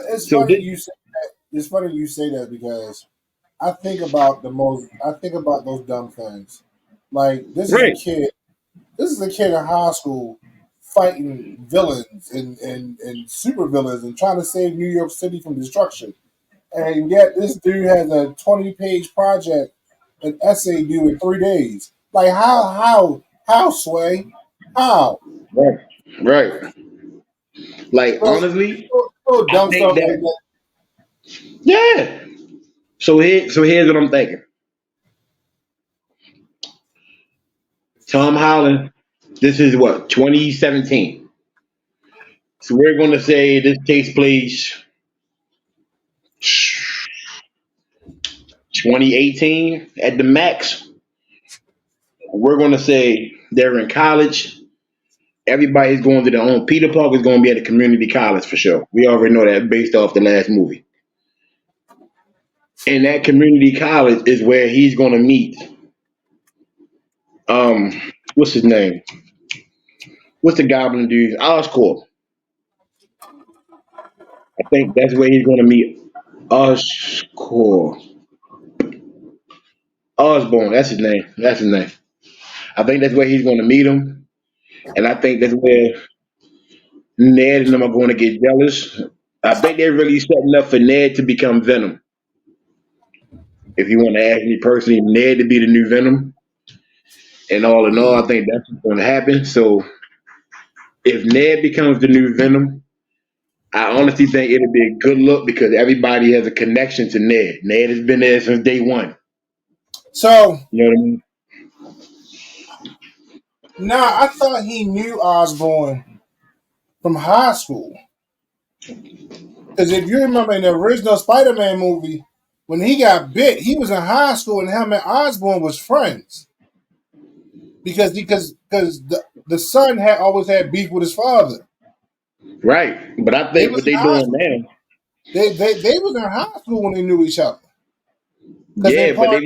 it's So funny you say that. It's funny you say that because I think about those dumb things. Like right, this is a kid in high school fighting villains and super villains and trying to save New York City from destruction. And yet this dude has a 20-page project, an essay due in 3 days. Like how Sway? How? right, right. Like So, honestly, I dumb think stuff like that that. yeah. So here's what I'm thinking. Tom Holland, this is what 2017. So we're gonna say this takes place 2018 at the max. We're gonna say they're in college. Everybody's going to their own. Peter Parker's going to be at a community college for sure. We already know that based off the last movie. And that community college is where he's going to meet. Um, what's his name? What's the Goblin dude? Oscorp. I think that's where he's going to meet Oscorp. Osborn. That's his name. That's his name. I think that's where he's going to meet him, and I think that's where Ned and them are going to get jealous. I think they're really setting up for Ned to become Venom. If you want to ask me personally, Ned to be the new Venom. And all in all, I think that's what's going to happen. So if Ned becomes the new Venom, I honestly think it'll be a good look because everybody has a connection to Ned. Ned has been there since day one. So You know what I mean? now I thought he knew Osborn from high school. Because if you remember in the original Spider-Man movie, when he got bit, he was in high school and him and Osborn was friends. Because the son had always had beef with his father. Right. But I They think was what in they high doing school. now, They was in high school when they knew each other. Because they yeah, but they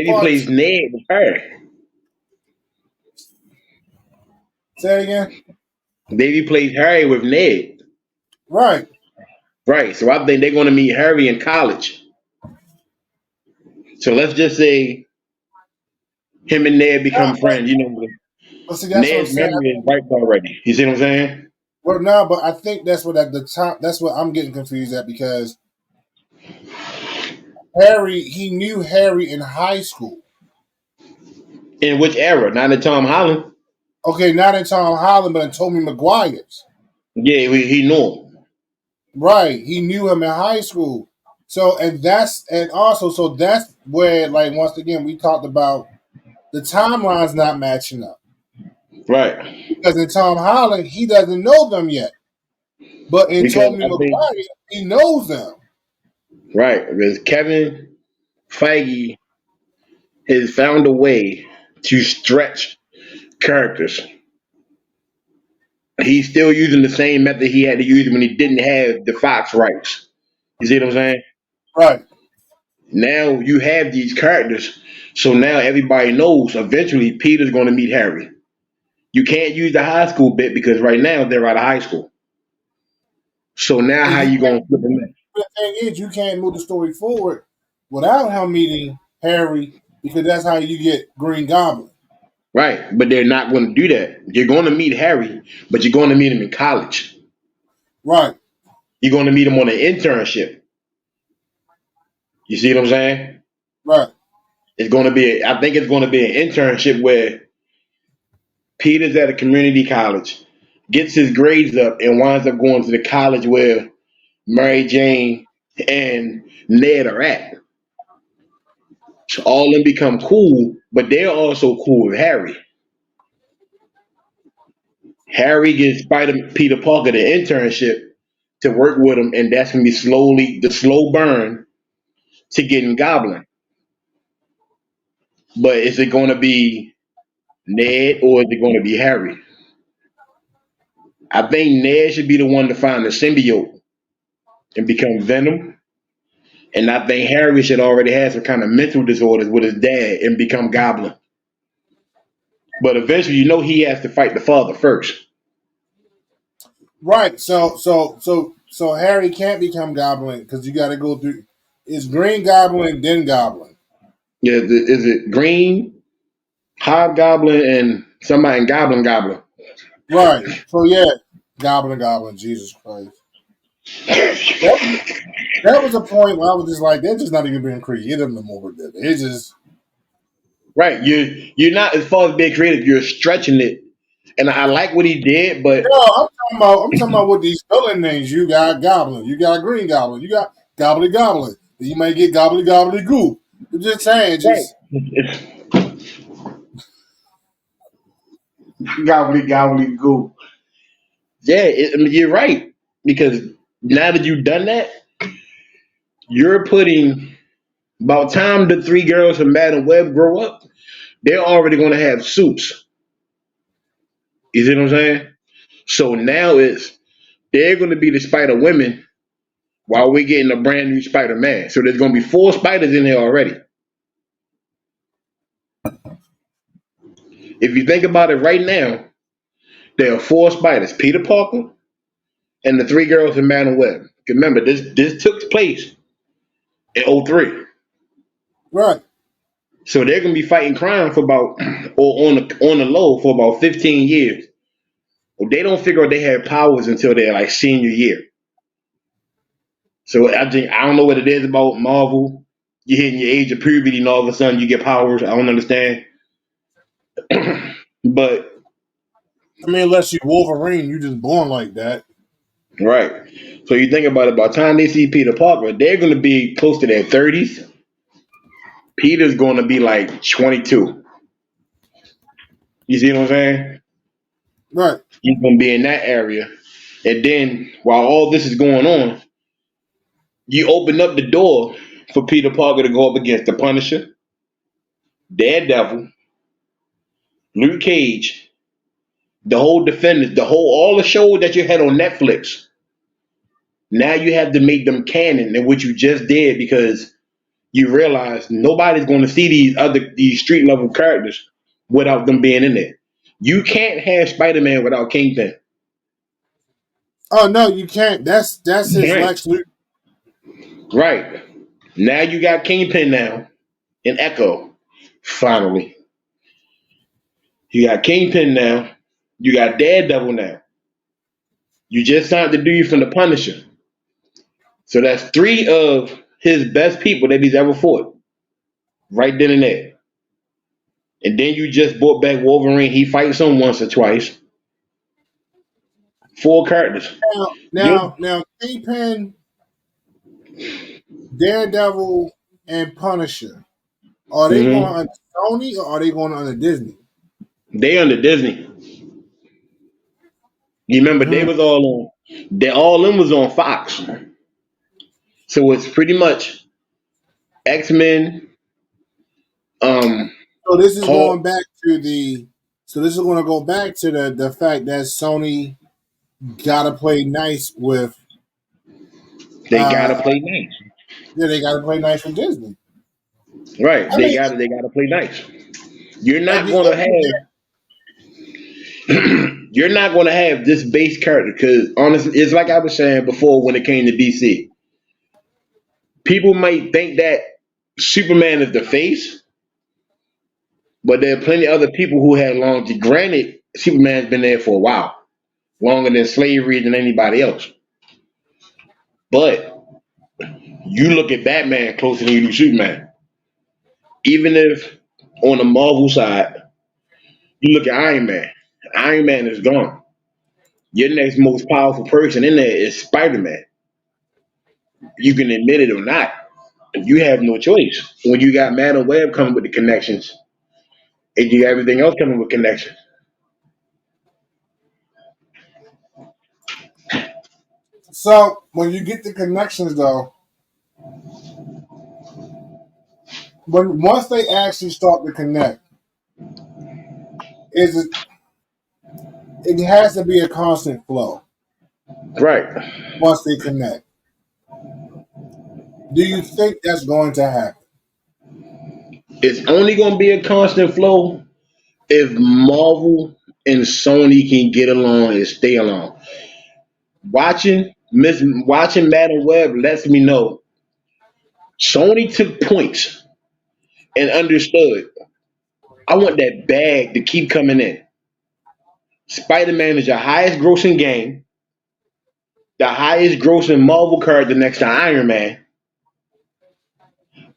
part replaced Ned with her. say it again. They replaced Harry with Ned. Right. Right. So I think they're going to meet Harry in college. So let's just say him and Ned Now, become friends. You know, but see that's what I'm Ned's saying. memory is wiped already. You see what I'm saying? Well, no, but I think that's what at the top. That's what I'm getting confused at because he knew Harry in high school. In which era? Not in Tom Holland. Okay, not in Tom Holland, but in Tobey Maguire's. Yeah, he knew him. Right, he knew him in high school. So, so that's where, like, once again, we talked about the timelines not matching up Right. because in Tom Holland, he doesn't know them yet, but in Because Tobey I think Maguire, he knows them. right. Because Kevin Feige has found a way to stretch characters. He's still using the same method he had to use when he didn't have the Fox rights. You see what I'm saying? Right. Now you have these characters, so now everybody knows eventually Peter's going to meet Harry. You can't use the high school bit because right now they're out of high school. So now And how you you can't, gonna flip him in? the thing is, you can't move the story forward without him meeting Harry because that's how you get Green Goblin. Right, but they're not going to do that. You're going to meet Harry, but you're going to meet him in college. Right, You're going to meet him on an internship. You see what I'm saying? right. It's going to be. I think it's going to be an internship where Peter's at a community college, gets his grades up, and winds up going to the college where Mary Jane and Ned are at. So all of them become cool, but they're also cool with Harry. Harry gives Spider Peter Parker the internship to work with him, and that's gonna be slowly the slow burn to getting Goblin. But is it gonna be Ned or is it gonna be Harry? I think Ned should be the one to find the symbiote and become Venom. And I think Harry should already have some kind of mental disorders with his dad and become Goblin. But eventually, he has to fight the father first. Right. So Harry can't become Goblin because you got to go through. It's Green Goblin, then Goblin. Yeah, is it Green, Hobgoblin, and somebody in Goblin? Right. So yeah, Goblin. Jesus Christ. That was, that was a point where I was just like, they're just not even being creative no more. It's just Right. You're not as far as being creative, you're stretching it. And I like what he did, but no. I'm talking about with these villain names. You got Goblin. You got Green Goblin. You got Goblin. You may get Gobbly Goo. I'm just saying, right. just It's gobbly goo. Yeah, I mean, you're right. Because now that you've done that, you're putting about time the three girls from Madam Web grow up, they're already gonna have suits. You see what I'm saying? So now they're gonna be the Spider Women while we're getting a brand new Spider Man. So there's gonna be four spiders in there already. If you think about it right now, there are four spiders: Peter Parker and the three girls in Madam Web. Remember, this took place in '03. right. So they're gonna be fighting crime for about or on the low for about 15 years. Well, they don't figure out they have powers until they're like senior year. So I don't know what it is about Marvel. You're hitting your age of puberty and all of a sudden you get powers. I don't understand. But I mean, unless you Wolverine, you just born like that. right. So you think about it, by the time they see Peter Parker, they're gonna be close to their 30s. Peter's gonna be like 22. You see what I'm saying? Right. He's gonna be in that area. And then while all this is going on, you open up the door for Peter Parker to go up against the Punisher, Daredevil, Luke Cage, the whole Defenders, all the shows that you had on Netflix. Now you have to make them canon in what you just did because you realize nobody's going to see these street level characters without them being in there. You can't have Spider Man without Kingpin. Oh no, you can't. That's his Right. Lex Luthor. Right. Now you got Kingpin now and Echo. Finally. You got Kingpin now. You got Daredevil now. You just signed the dude from the Punisher. So that's three of his best people that he's ever fought. Right then and there. And then you just brought back Wolverine. He fights him once or twice. Four characters. You Now, Kingpin, Daredevil, and Punisher. Are they going hmm under Sony or are they going under Disney? They under Disney. You remember they Hmm. was all on. They all them was on Fox. So it's pretty much X Men. Um, So this is Hulk. going back to the. So this is going to go back to the fact that Sony got to play nice with. They gotta Uh, play nice. yeah, they got to play nice with Disney. Right. I They mean, gotta play nice. You're at not the gonna end of the have. day, You're not going to have this base character because honestly, it's like I was saying before when it came to DC. People might think that Superman is the face, but there are plenty of other people who had longevity. Granted, Superman's been there for a while, longer than slavery than anybody else. But you look at Batman closer than you do Superman. Even if on the Marvel side, you look at Iron Man. Iron Man is gone. Your next most powerful person in there is Spider Man. You can admit it or not. You have no choice. When you got Madam Web coming with the connections, and you got everything else coming with connections. So when you get the connections, though, when once they actually start to connect, is it has to be a constant flow Right. once they connect. Do you think that's going to happen? It's only going to be a constant flow if Marvel and Sony can get along and stay along. Watching Madam Web lets me know Sony took points and understood. I want that bag to keep coming in. Spider Man is your highest grossing game, the highest grossing Marvel character next to Iron Man,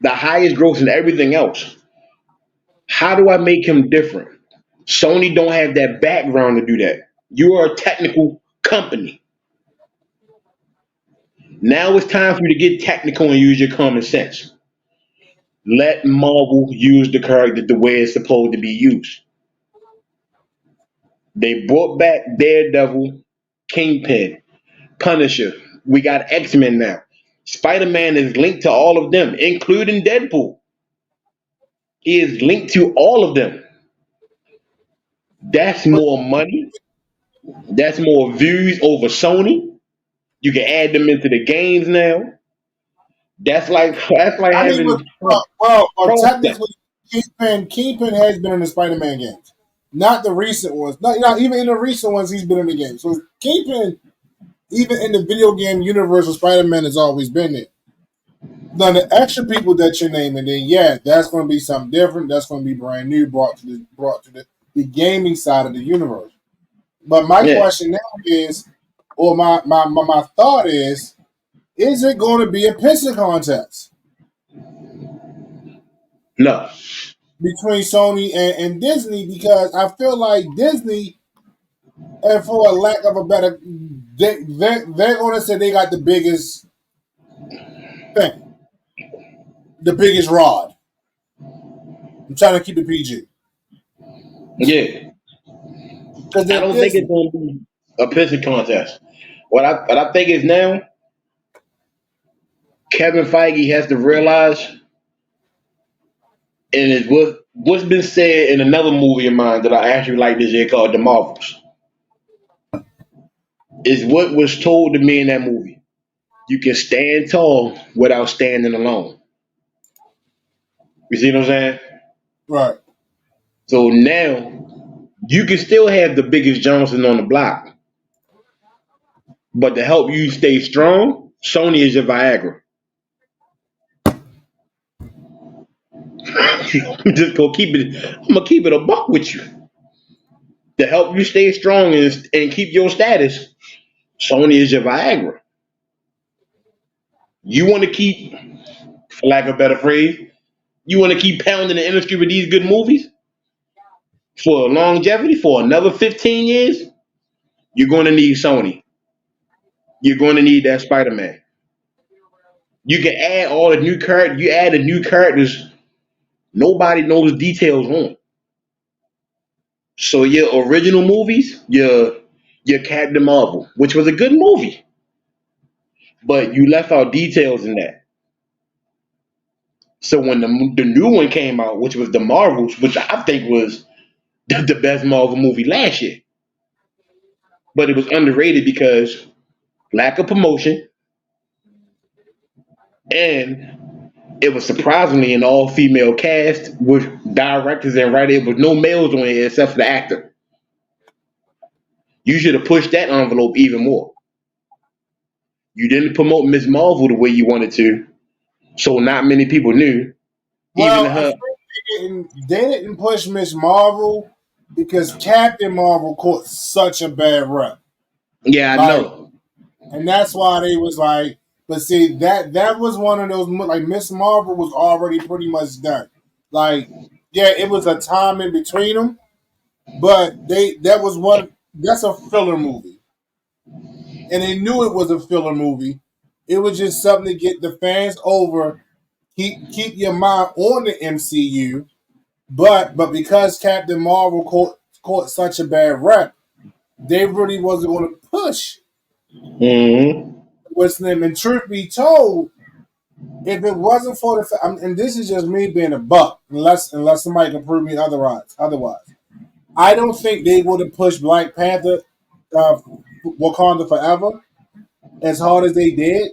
the highest grossing everything else. How do I make him different? Sony don't have that background to do that. You are a technical company. Now it's time for you to get technical and use your common sense. Let Marvel use the character the way it's supposed to be used. They brought back Daredevil, Kingpin, Punisher. We got X Men now. Spider Man is linked to all of them, including Deadpool. He is linked to all of them. That's But more money. That's more views over Sony. You can add them into the games now. That's like I mean, having cross step. technically, Kingpin has been in the Spider-Man games, not the recent ones. Not even in the recent ones, he's been in the game. So Kingpin, even in the video game universe of Spider-Man, has always been there. Now the extra people that you're naming, then yeah, that's going to be something different. That's going to be brand new, brought to the gaming side of the universe. But my Yeah. question now is, or my thought is it going to be a pissing contest No. between Sony and Disney? Because I feel like Disney, and for a lack of a better, they're going to say they got the biggest thing, the biggest rod. I'm trying to keep it PG Yeah. because I they're don't think it's Disney. gonna be a pissing contest. What I think is now Kevin Feige has to realize, and it's what's been said in another movie of mine that I actually like this year called The Marvels, is what was told to me in that movie. You can stand tall without standing alone. You see what I'm saying? Right. So now you can still have the biggest Johnson on the block, but to help you stay strong, Sony is your Viagra. I'm just gonna keep it. I'm gonna keep it a buck with you to help you stay strong and keep your status. Sony is your Viagra. You want to keep, for lack of a better phrase, you want to keep pounding the industry with these good movies for longevity for another 15 years. You're going to need Sony. You're going to need that Spider Man. You can add all the new characters. You add the new characters. Nobody knows details on. So your original movies, your Captain Marvel, which was a good movie, but you left out details in that. So when the new one came out, which was the Marvels, which I think was the best Marvel movie last year, but it was underrated because lack of promotion and it was surprisingly an all female cast with directors and writers with no males on it except for the actor. You should have pushed that envelope even more. You didn't promote Miss Marvel the way you wanted to, so not many people knew. Even Well, I her, think they didn't push Miss Marvel because Captain Marvel caught such a bad rep. yeah, I Like, know. and that's why they was like, but see that was one of those like Miss Marvel was already pretty much done. Like, yeah, it was a time in between them, but that was one that's a filler movie, and they knew it was a filler movie. It was just something to get the fans over, keep your mind on the MCU. But because Captain Marvel caught such a bad rep, they really wasn't going to push Hmm. what's them. And truth be told, if it wasn't for the and this is just me being a buck, unless somebody can prove me otherwise, I don't think they would have pushed Black Panther, uh, Wakanda Forever, as hard as they did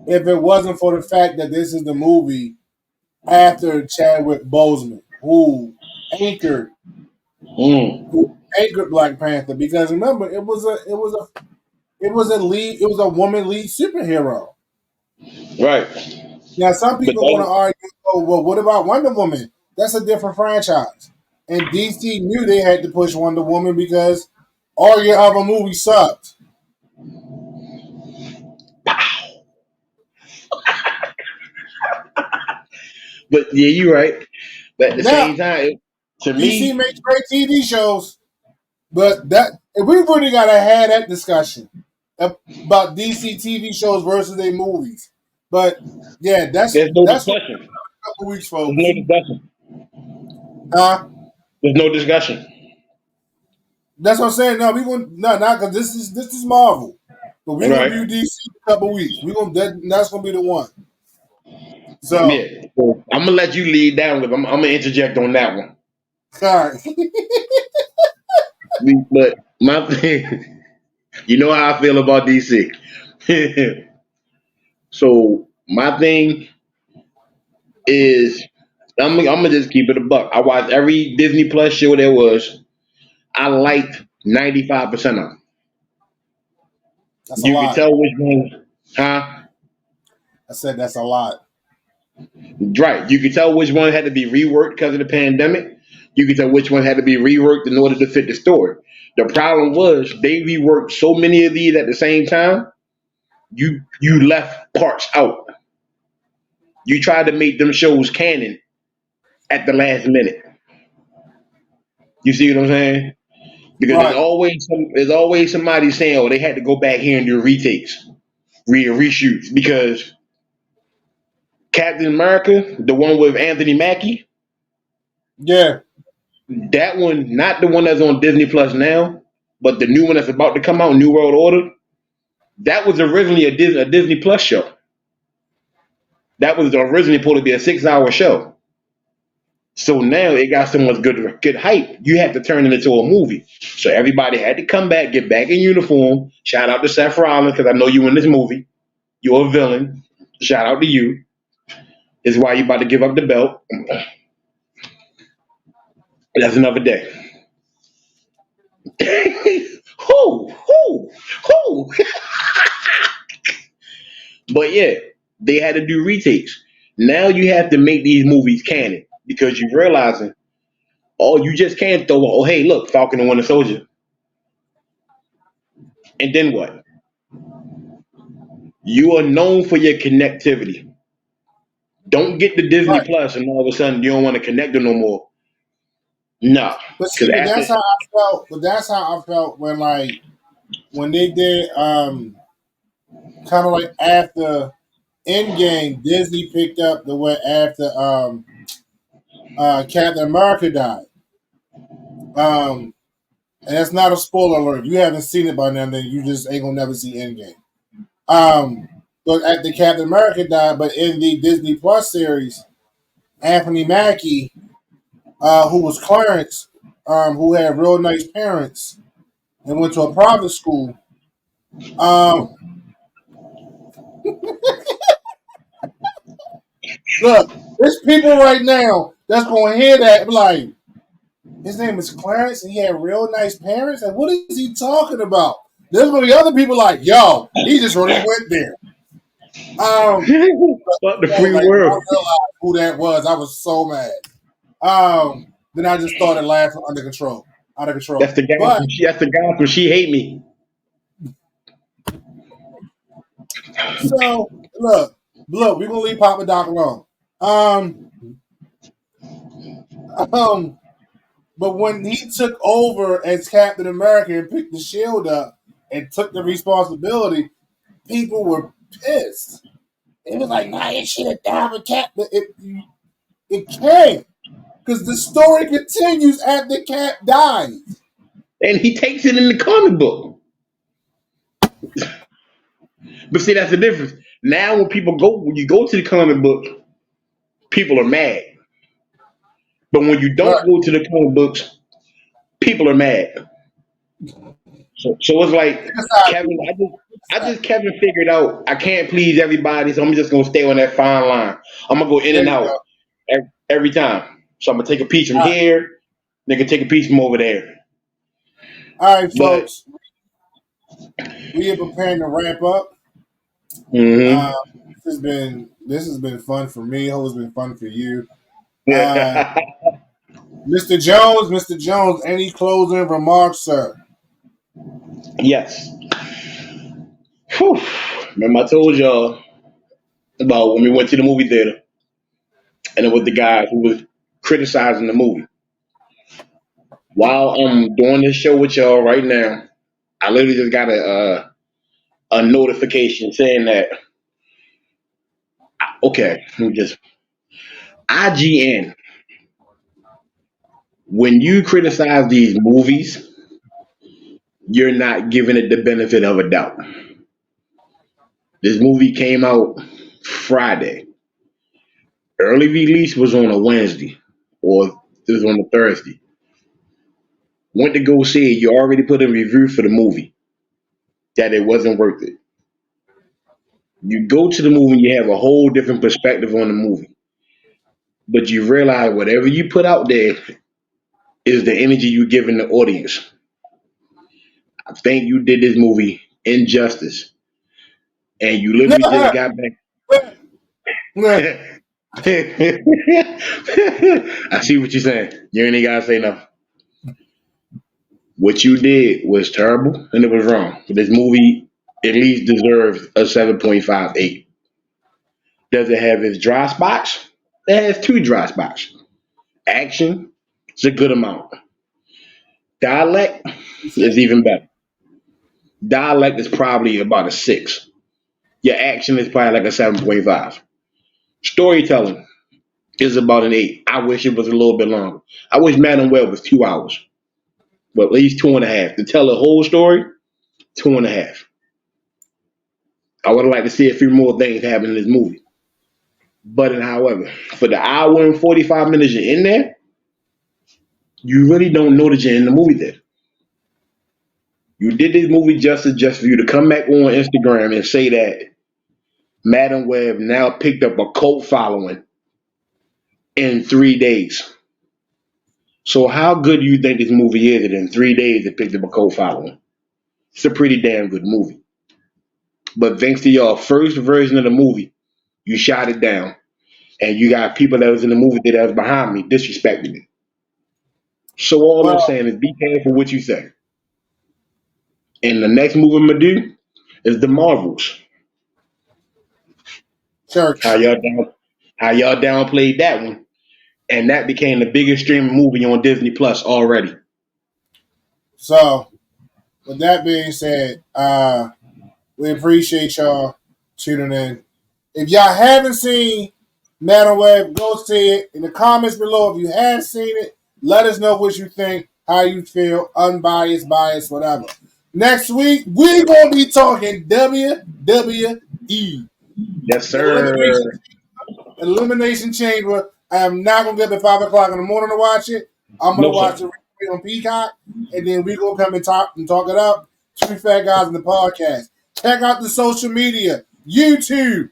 if it wasn't for the fact that this is the movie after Chadwick Boseman, anchored Mm. who anchored Black Panther. Because remember, it was a woman lead superhero. Right. Now, some But people want to that, argue, oh, well, what about Wonder Woman? That's a different franchise. And DC knew they had to push Wonder Woman because all your other movies sucked. but yeah, you're right. But at the Now, same time, to DC me, makes great TV shows, but that if we really gotta have that discussion about DC TV shows versus their movies. But yeah, there's no that's for discussion. a couple weeks, There's folks. no discussion. Uh, There's no discussion. that's what I'm saying. No, we gonna no, not because this is Marvel, but we gonna do Right. DC in a couple weeks. We gonna that's gonna be the one. So, Yeah. So I'm gonna let you lead down with. I'm gonna interject on that one. all right. But my thing, you know how I feel about DC. So my thing is, I'm gonna just keep it a buck. I watched every Disney Plus show there was. I liked 95% of them. That's a You could lot. tell which one, huh? I said that's a lot. Right. You could tell which one had to be reworked because of the pandemic. You could tell which one had to be reworked in order to fit the story. The problem was they reworked so many of these at the same time. You left parts out. You tried to make them shows canon at the last minute. You see what I'm saying? Because Right. there's always somebody saying, "Oh, they had to go back here and do retakes, reshoots." Because Captain America, the one with Anthony Mackie, Yeah. that one, not the one that's on Disney Plus now, but the new one that's about to come out, New World Order. That was originally a Disney Plus show. That was originally supposed to be a 6 hour show. So now it got so much good hype. You had to turn it into a movie. So everybody had to come back, get back in uniform. Shout out to Seth Rollins because I know you in this movie. You're a villain. Shout out to you. Is why you about to give up the belt. That's another day. Who? But yeah, they had to do retakes. Now you have to make these movies canon because you're realizing, oh, you just can't throw, oh, hey, look, Falcon and Winter Soldier. And then what? You are known for your connectivity. Don't get the Disney Right. Plus and all of a sudden you don't want to connect them no more. No. But Because see, but after, that's how I felt. But that's how I felt when they did kind of like after Endgame, Disney picked up the way after Captain America died. Um, and that's not a spoiler alert. If you haven't seen it by now, then you just ain't gonna never see Endgame. Um, but after Captain America died, but in the Disney Plus series, Anthony Mackie, who was Clarence, who had real nice parents and went to a private school. Um, Look, there's people right now that's gonna hear that and be like, his name is Clarence, and he had real nice parents. Like, what is he talking about? There's gonna be other people like, yo, he just really went there. Fuck the Like free when I world. realized who that was, I was so mad. Then I just started laughing out of control. That's the guy. But That's the guy from She Hate Me. so look, we're gonna leave Papa Doc alone. But when he took over as Captain America and picked the shield up and took the responsibility, people were pissed. It was like, nah, it should have died with Cap. But it can't. Because the story continues after Cap dies. And he takes it in the comic book. But see, that's the difference. Now when you go to the comic book, people are mad. But when you don't Right. go to the comic books, people are mad. So it's like Kevin. I just Kevin figured out I can't please everybody, so I'm just gonna stay on that fine line. I'm gonna go in There and you out go. every time. So I'm gonna take a piece from All right, here, nigga take a piece from over there. all right, But folks. We are preparing to wrap up. mhm. This has been fun for me. Hope it's been fun for you. Uh, Mr. Jones, any closing remarks, sir? Yes. Whew. Remember I told y'all about when we went to the movie theater and it was the guy who was criticizing the movie. While I'm doing this show with y'all right now, I literally just got a notification saying that okay, let me just IGN. When you criticize these movies, you're not giving it the benefit of a doubt. This movie came out Friday. Early release was on a Wednesday, or it was on a Thursday. Went to go see it. You already put a review for the movie that it wasn't worth it. You go to the movie and you have a whole different perspective on the movie, but you realize whatever you put out there is the energy you giving the audience. I think you did this movie injustice, and you literally just got back. I see what you're saying. You ain't gotta say nothing. What you did was terrible and it was wrong. This movie at least deserves a 7.58. Does it have its dry spots? It has two dry spots. Action, it's a good amount. Dialect is even better. Dialect is probably about a 6. Your action is probably like a 7.5. Storytelling is about an 8. I wish it was a little bit longer. I wish Madam Web was 2 hours, but at least 2.5. To tell the whole story, 2.5. I would like to see a few more things happen in this movie. But however, for the hour and 45 minutes you're in there, you really don't know that you're in the movie there. You did this movie justice just for you to come back on Instagram and say that Madam Web now picked up a cult following in 3 days. So how good do you think this movie is that in 3 days it picked up a cult following? It's a pretty damn good movie. But thanks to your first version of the movie, you shot it down. And you got people that was in the movie that was behind me disrespecting me. So all I'm Well, saying is be careful what you say. And the next movie I'm gonna do is the Marvels. How church. y'all down how y'all downplayed that one. And that became the biggest streaming movie on Disney Plus already. So, with that being said, we appreciate y'all tuning in. If y'all haven't seen Madam Web, go see it. In the comments below, if you have seen it, let us know what you think, how you feel, unbiased, biased, whatever. Next week, we're going to be talking WWE. Yes, sir. Elimination Chamber. I am not going to get up at 5 o'clock in the morning to watch it. I'm going No, to watch sir. it on Peacock, and then we're going to come and talk it up. Two Fat Guys in the podcast. Check out the social media. YouTube,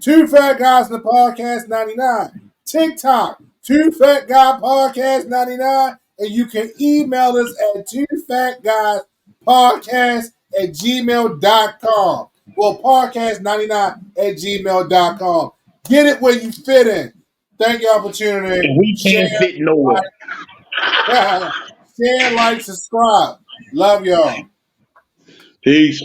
Two Fat Guys in the Podcast 99. TikTok, Two Fat Guy Podcast 99. and you can email us at twofatguyspodcast@gmail.com. Well, podcast99@gmail.com. Get it where you fit in. Thank y'all for tuning in. And we Share, can't fit nowhere. share, like, subscribe. Love y'all. Peace.